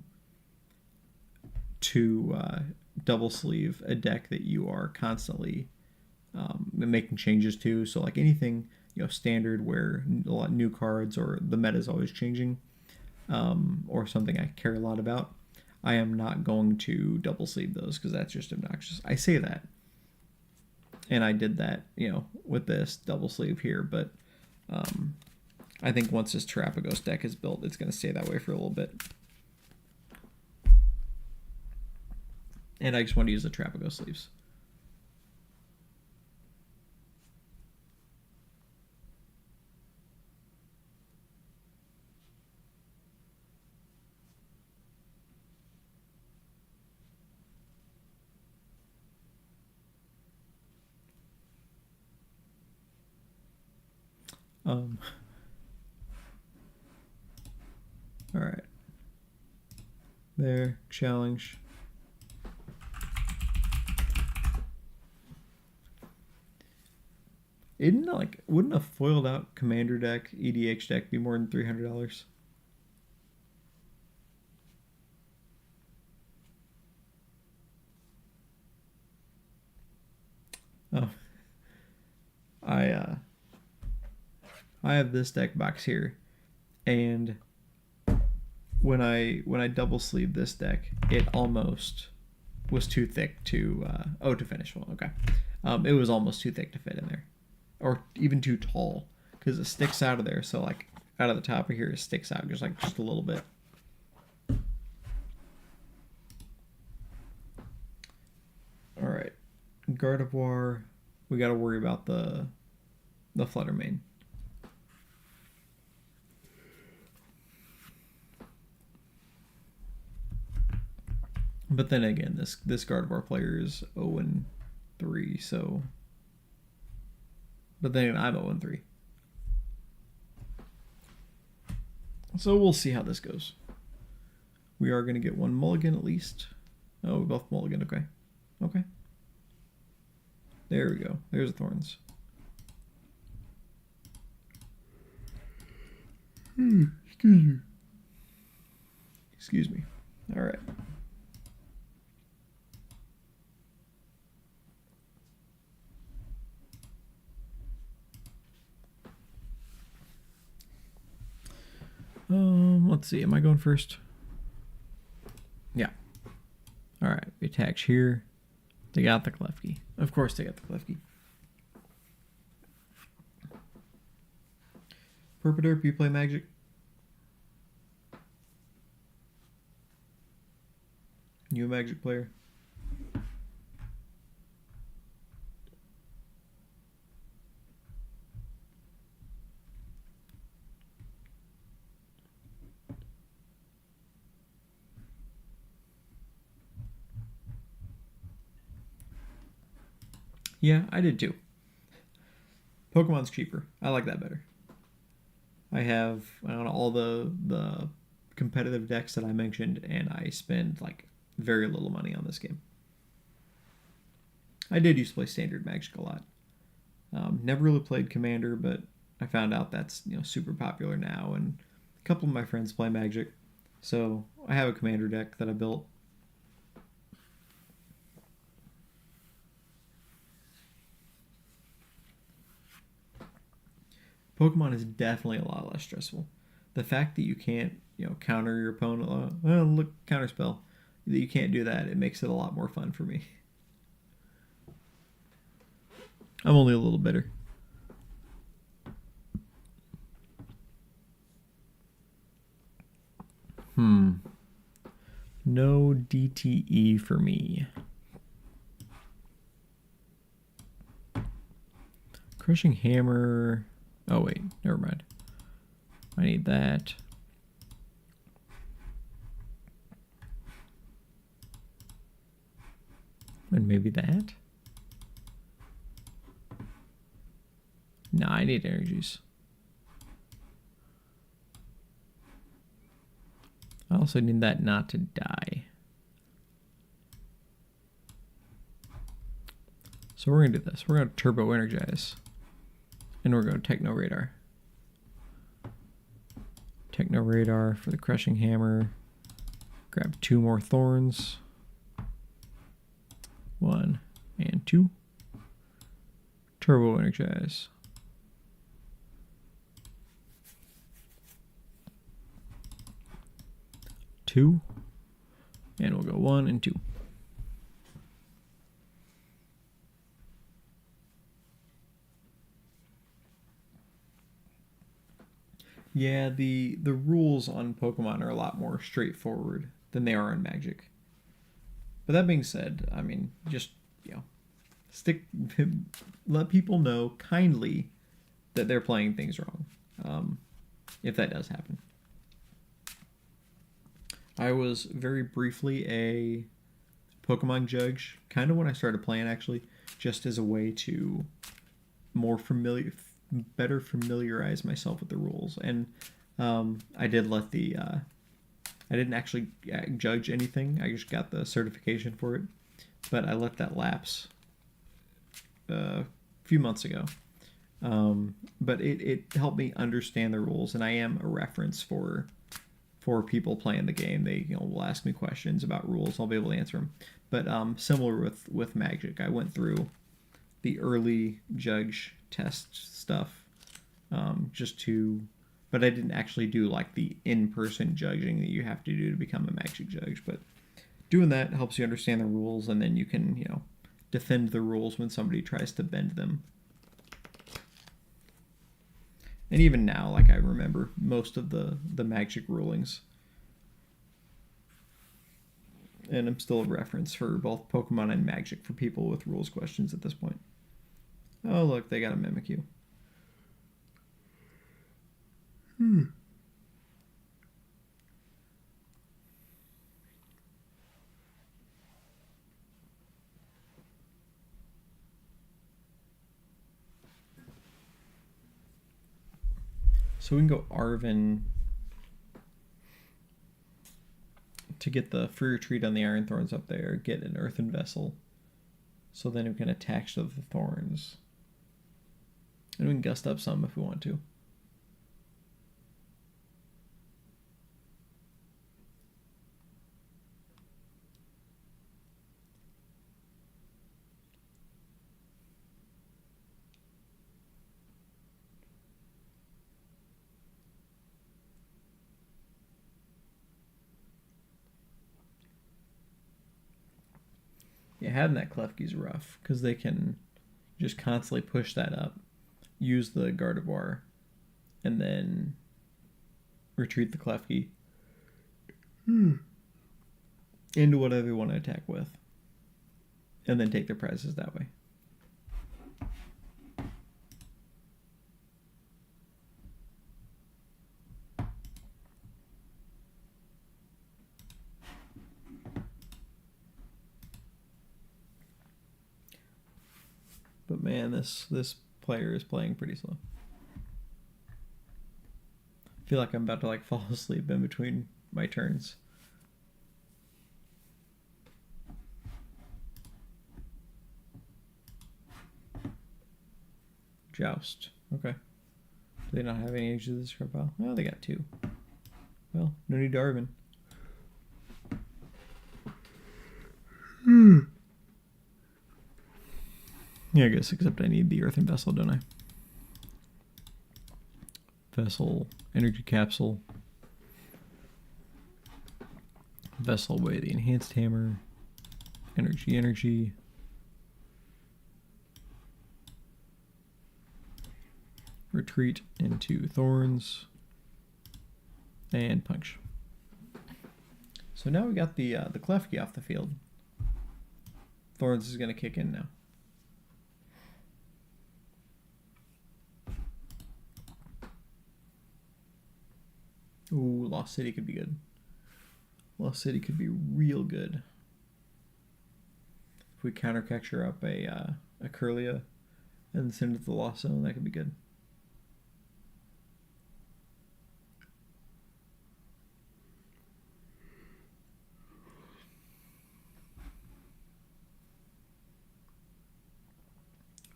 double sleeve a deck that you are constantly making changes to. So like anything, standard where a lot of new cards or the meta is always changing, or something I care a lot about, I am not going to double sleeve those because that's just obnoxious. I say that, And I did that, you know, with this double sleeve here, but I think once this Terrapagos deck is built, it's going to stay that way for a little bit. And I just want to use the Terrapagos sleeves. All right. There, challenge. Wouldn't a foiled out commander deck, EDH deck, be more than $300? Oh. I have this deck box here, and when I double sleeved this deck, it almost was too thick to to finish. Well, okay, it was almost too thick to fit in there, or even too tall, because it sticks out of there. So like out of the top of here, it sticks out just a little bit. All right, Gardevoir. We got to worry about the Fluttermane. But then again, this Gardevoir player is 0-3, so. But then I'm 0-3. So we'll see how this goes. We are going to get one mulligan at least. Oh, we both mulligan. Okay. Okay. There we go. There's the thorns. Excuse me. Excuse me. All right. Let's see. Am I going first? Yeah. All right. We attach here. They got the Klefki. Of course they got the Klefki. Purpaderp, you play Magic? You a Magic player? Yeah, I did too. Pokemon's cheaper. I like that better. I have all the competitive decks that I mentioned, and I spend like very little money on this game. I did used to play Standard Magic a lot. Never really played Commander, but I found out that's super popular now, and a couple of my friends play Magic, so I have a Commander deck that I built. Pokemon is definitely a lot less stressful. The fact that you can't, counter your opponent, look, counterspell, that you can't do that, it makes it a lot more fun for me. I'm only a little bitter. No DTE for me. Crushing Hammer. Oh, wait. Never mind. I need that. And maybe that? No, I need energies. I also need that not to die. So we're going to do this. We're going to Turbo Energize. And we're going to Techno Radar. Techno Radar for the Crushing Hammer. Grab 2 more Thorns. 1 and 2. Turbo Energize. 2. And we'll go 1 and 2. Yeah, the rules on Pokemon are a lot more straightforward than they are in Magic. But that being said, I mean, just you know, stick, let people know kindly that they're playing things wrong, if that does happen. I was very briefly a Pokemon judge, kind of when I started playing, actually, just as a way to better familiarize myself with the rules. And I did let I didn't actually judge anything. I just got the certification for it, but I let that lapse a few months ago. But it helped me understand the rules, and I am a reference for people playing the game. They will ask me questions about rules. I'll be able to answer them. But similar with Magic, I went through the early judge test stuff just to, but I didn't actually do like the in-person judging that you have to do to become a Magic judge. But doing that helps you understand the rules, and then you can defend the rules when somebody tries to bend them. And even now, like, I remember most of the Magic rulings. And I'm still a reference for both Pokemon and Magic for people with rules questions at this point. Oh, look, they got a Mimikyu. So we can go Arven to get the free retreat on the Iron Thorns up there, get an Earthen Vessel, so then we can attach to the Thorns. And we can gust up some if we want to. Yeah, having that Klefki's rough, because they can just constantly push that up, use the Gardevoir, and then retreat the Klefki into whatever you want to attack with, and then take their prizes that way. But man, this player is playing pretty slow. I feel like I'm about to like fall asleep in between my turns. Joust. Okay. Do they not have any ages of this card pile? Oh, they got 2. Well, no need to Arven. Yeah, I guess, except I need the Earthen Vessel, don't I? Vessel, Energy Capsule. Vessel away the Enhanced Hammer. Energy. Retreat into Thorns. And Punch. So now we got the Klefki off the field. Thorns is going to kick in now. Ooh, Lost City could be good. Lost City could be real good. If we counter-capture up a Kirlia and send it to the Lost Zone, that could be good.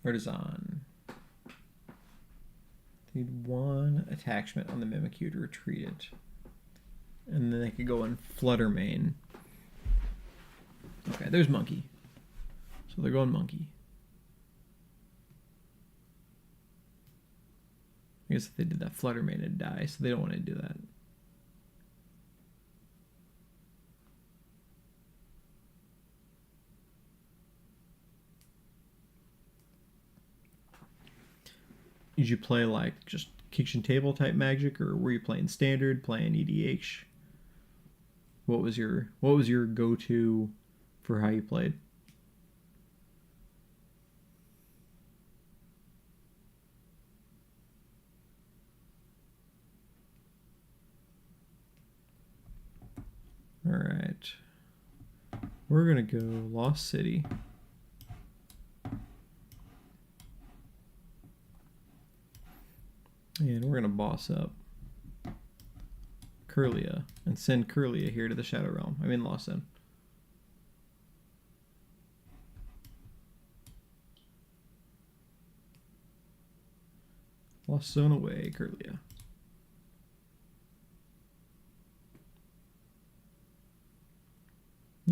Artisan. Need 1 attachment on the Mimikyu to retreat it. And then they could go in Flutter Mane. Okay, there's Monkey. So they're going Monkey. I guess if they did that, Flutter Mane would die, so they don't want to do that. Did you play like just kitchen table type Magic, or were you playing standard, playing EDH? What was your go-to for how you played? All right. We're going to go Lost City. And we're going to boss up Curlia and send Curlia here to the Shadow Realm. I mean Lost Zone. Lost Zone away, Curlia.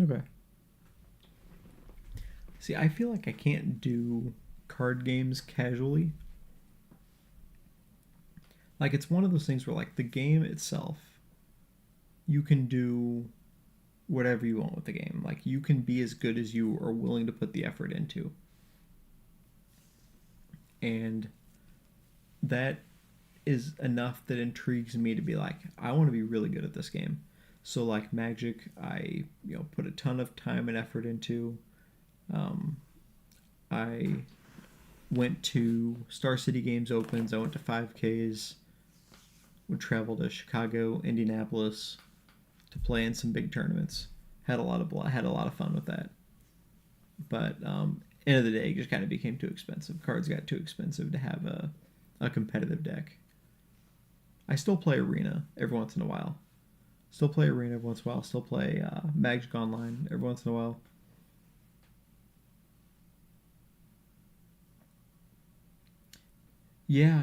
Okay. See, I feel like I can't do card games casually. Like, it's one of those things where, like, the game itself, you can do whatever you want with the game. Like, you can be as good as you are willing to put the effort into. And that is enough that intrigues me to be like, I want to be really good at this game. So, like, Magic, I, put a ton of time and effort into. I went to Star City Games Opens. I went to 5Ks. Would travel to Chicago, Indianapolis to play in some big tournaments. Had a lot of fun with that. But end of the day, it just kind of became too expensive. Cards got too expensive to have a competitive deck. I still play Arena every once in a while. Still play Magic Online every once in a while. Yeah.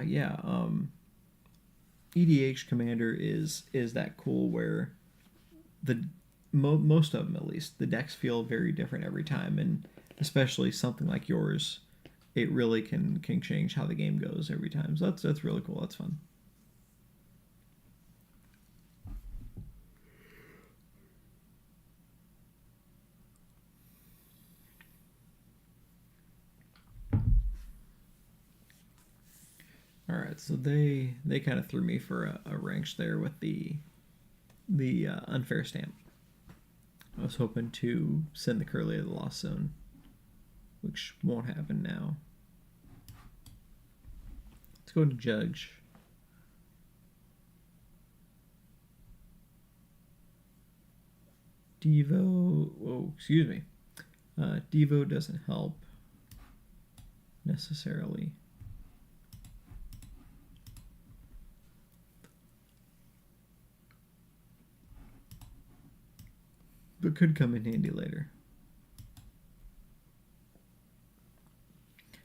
EDH Commander is that cool where most of them, at least, the decks feel very different every time, and especially something like yours, it really can change how the game goes every time. So that's really cool. That's fun. All right, so they kind of threw me for a wrench there with the unfair stamp. I was hoping to send the Curly to the Lost Zone, which won't happen now. Let's go to Judge. Devo. Oh, excuse me. Devo doesn't help necessarily. But could come in handy later.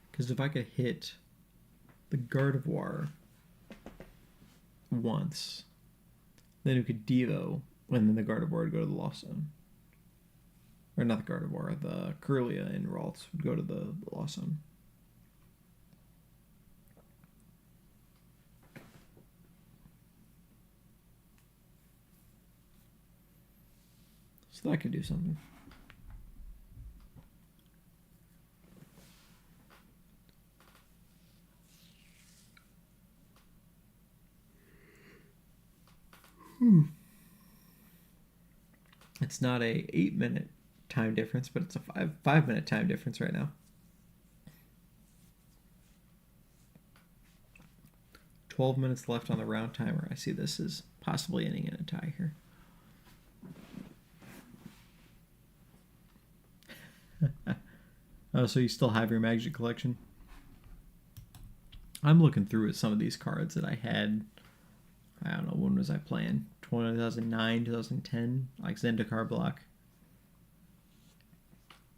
Because if I could hit the Gardevoir once, then we could Devo, and then the Gardevoir would go to the Lost Zone. Or not the Gardevoir, the Curlia and Ralts would go to the Lost Zone. So that could do something. It's not a 8-minute time difference, but it's a 5-minute time difference right now. 12 minutes left on the round timer. I see this is possibly ending in a tie here. Oh, so you still have your Magic collection? I'm looking through at some of these cards that I had. I don't know, when was I playing? 2009, 2010, like Zendikar block.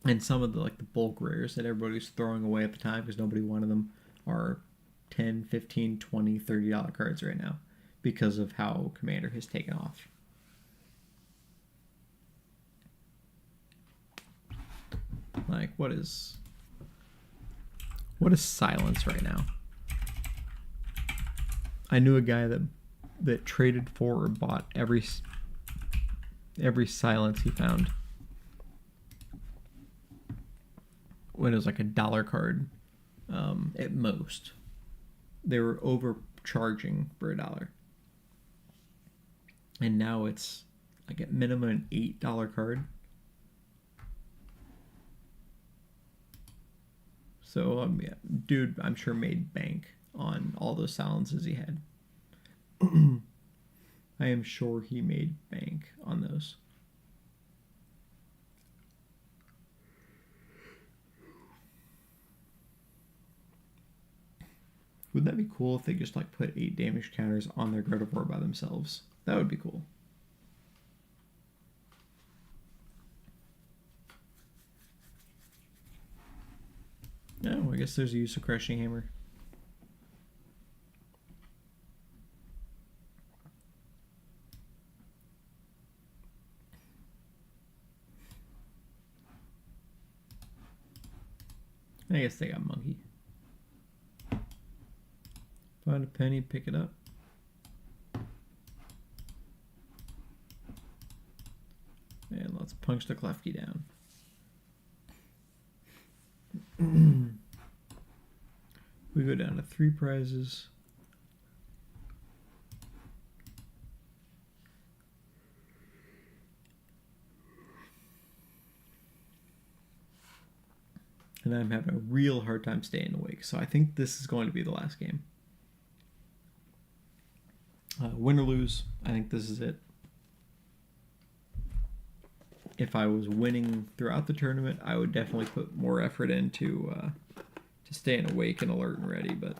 And some of the bulk rares that everybody was throwing away at the time because nobody wanted them are $10, $15, $20, $30 cards right now because of how Commander has taken off. Like, what is silence right now? I knew a guy that traded for or bought every silence he found when it was like $1 card at most. They were charging for $1. And now it's like at minimum an $8 card. So yeah, dude, I'm sure made bank on all those silences he had. I am sure he made bank on those. Wouldn't that be cool if they just like put 8 damage counters on their Gardevoir by themselves? That would be cool. No, I guess there's a use of Crushing Hammer. I guess they got Monkey. Find a penny, pick it up. And let's punch the Klefki down. We go down to 3 prizes. And I'm having a real hard time staying awake, so I think this is going to be the last game. Win or lose, I think this is it. If I was winning throughout the tournament, I would definitely put more effort into to staying awake and alert and ready, but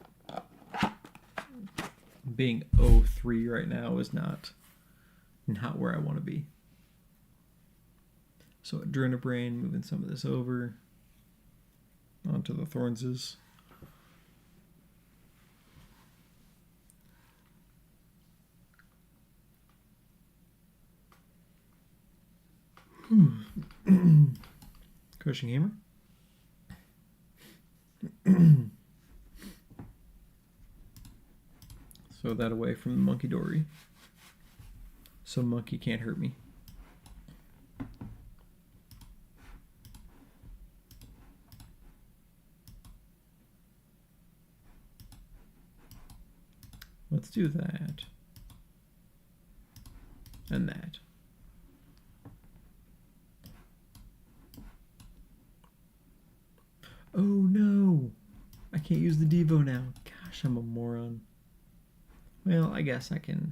being 0-3 right now is not where I want to be. So Adrenabrain, moving some of this over onto the Thornses. Crushing Hammer. Throw that away from the Monkey Dory. So Monkey can't hurt me. Let's do that. And that. Oh no! I can't use the Devo now. Gosh, I'm a moron. Well, I guess I can.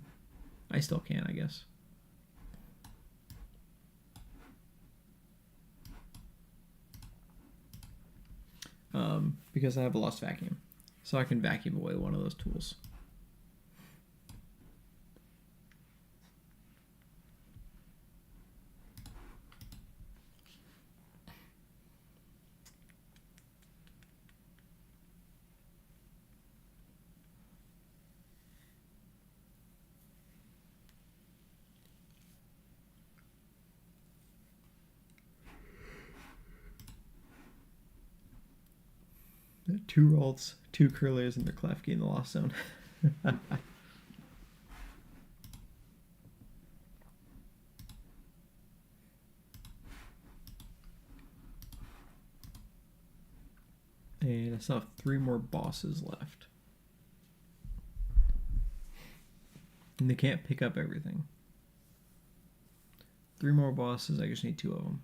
I still can, I guess. Because I have a Lost Vacuum. So I can vacuum away one of those tools. Two Ralts, 2 Curliers, and their Klefki in the Lost Zone. And I still have 3 more bosses left. And they can't pick up everything. 3 more bosses, I just need 2 of them.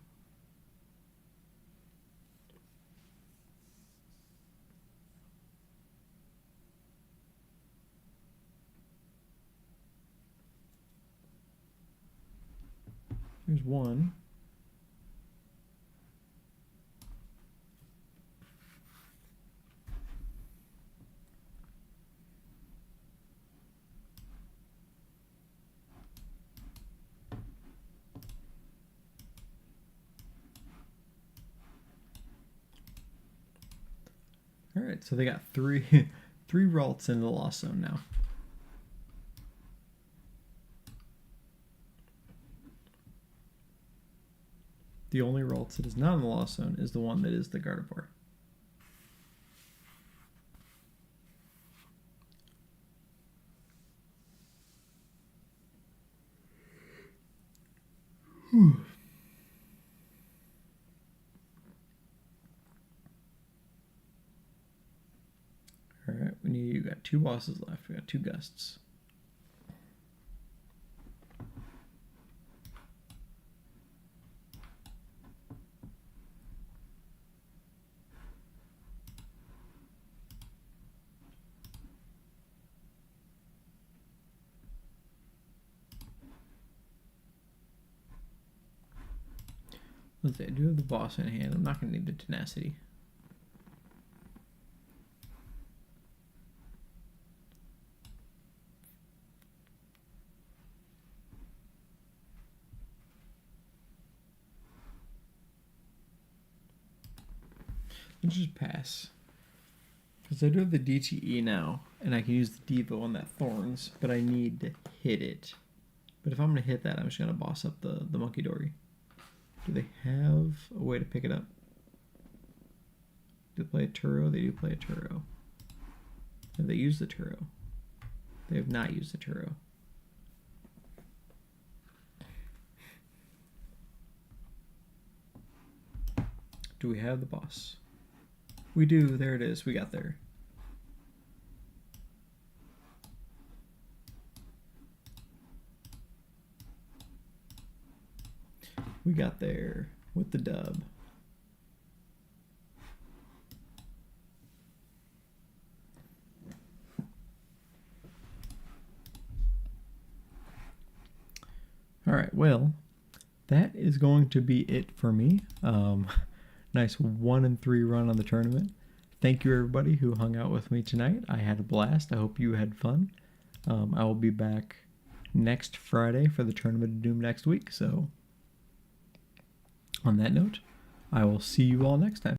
Here's 1. All right, so they got 3 Ralts in the Lost Zone now. The only Ralts that is not in the Lost Zone is the one that is the Gardevoir. Alright, we need got 2 bosses left. We got 2 gusts. Let's see, I do have the boss in hand. I'm not going to need the tenacity. Let's just pass. Because I do have the DTE now, and I can use the Devo on that Thorns, but I need to hit it. But if I'm going to hit that, I'm just going to boss up the Monkey Dory. Do they have a way to pick it up? Do they play a Turo? They do play a Turo. Have they used the Turo? They have not used the Turo. Do we have the boss? We do. There it is. We got there. We got there with the dub. All right, well, that is going to be it for me. Nice 1-3 run on the tournament. Thank you, everybody who hung out with me tonight. I had a blast. I hope you had fun. I will be back next Friday for the Tournament of Doom next week. So, on that note, I will see you all next time.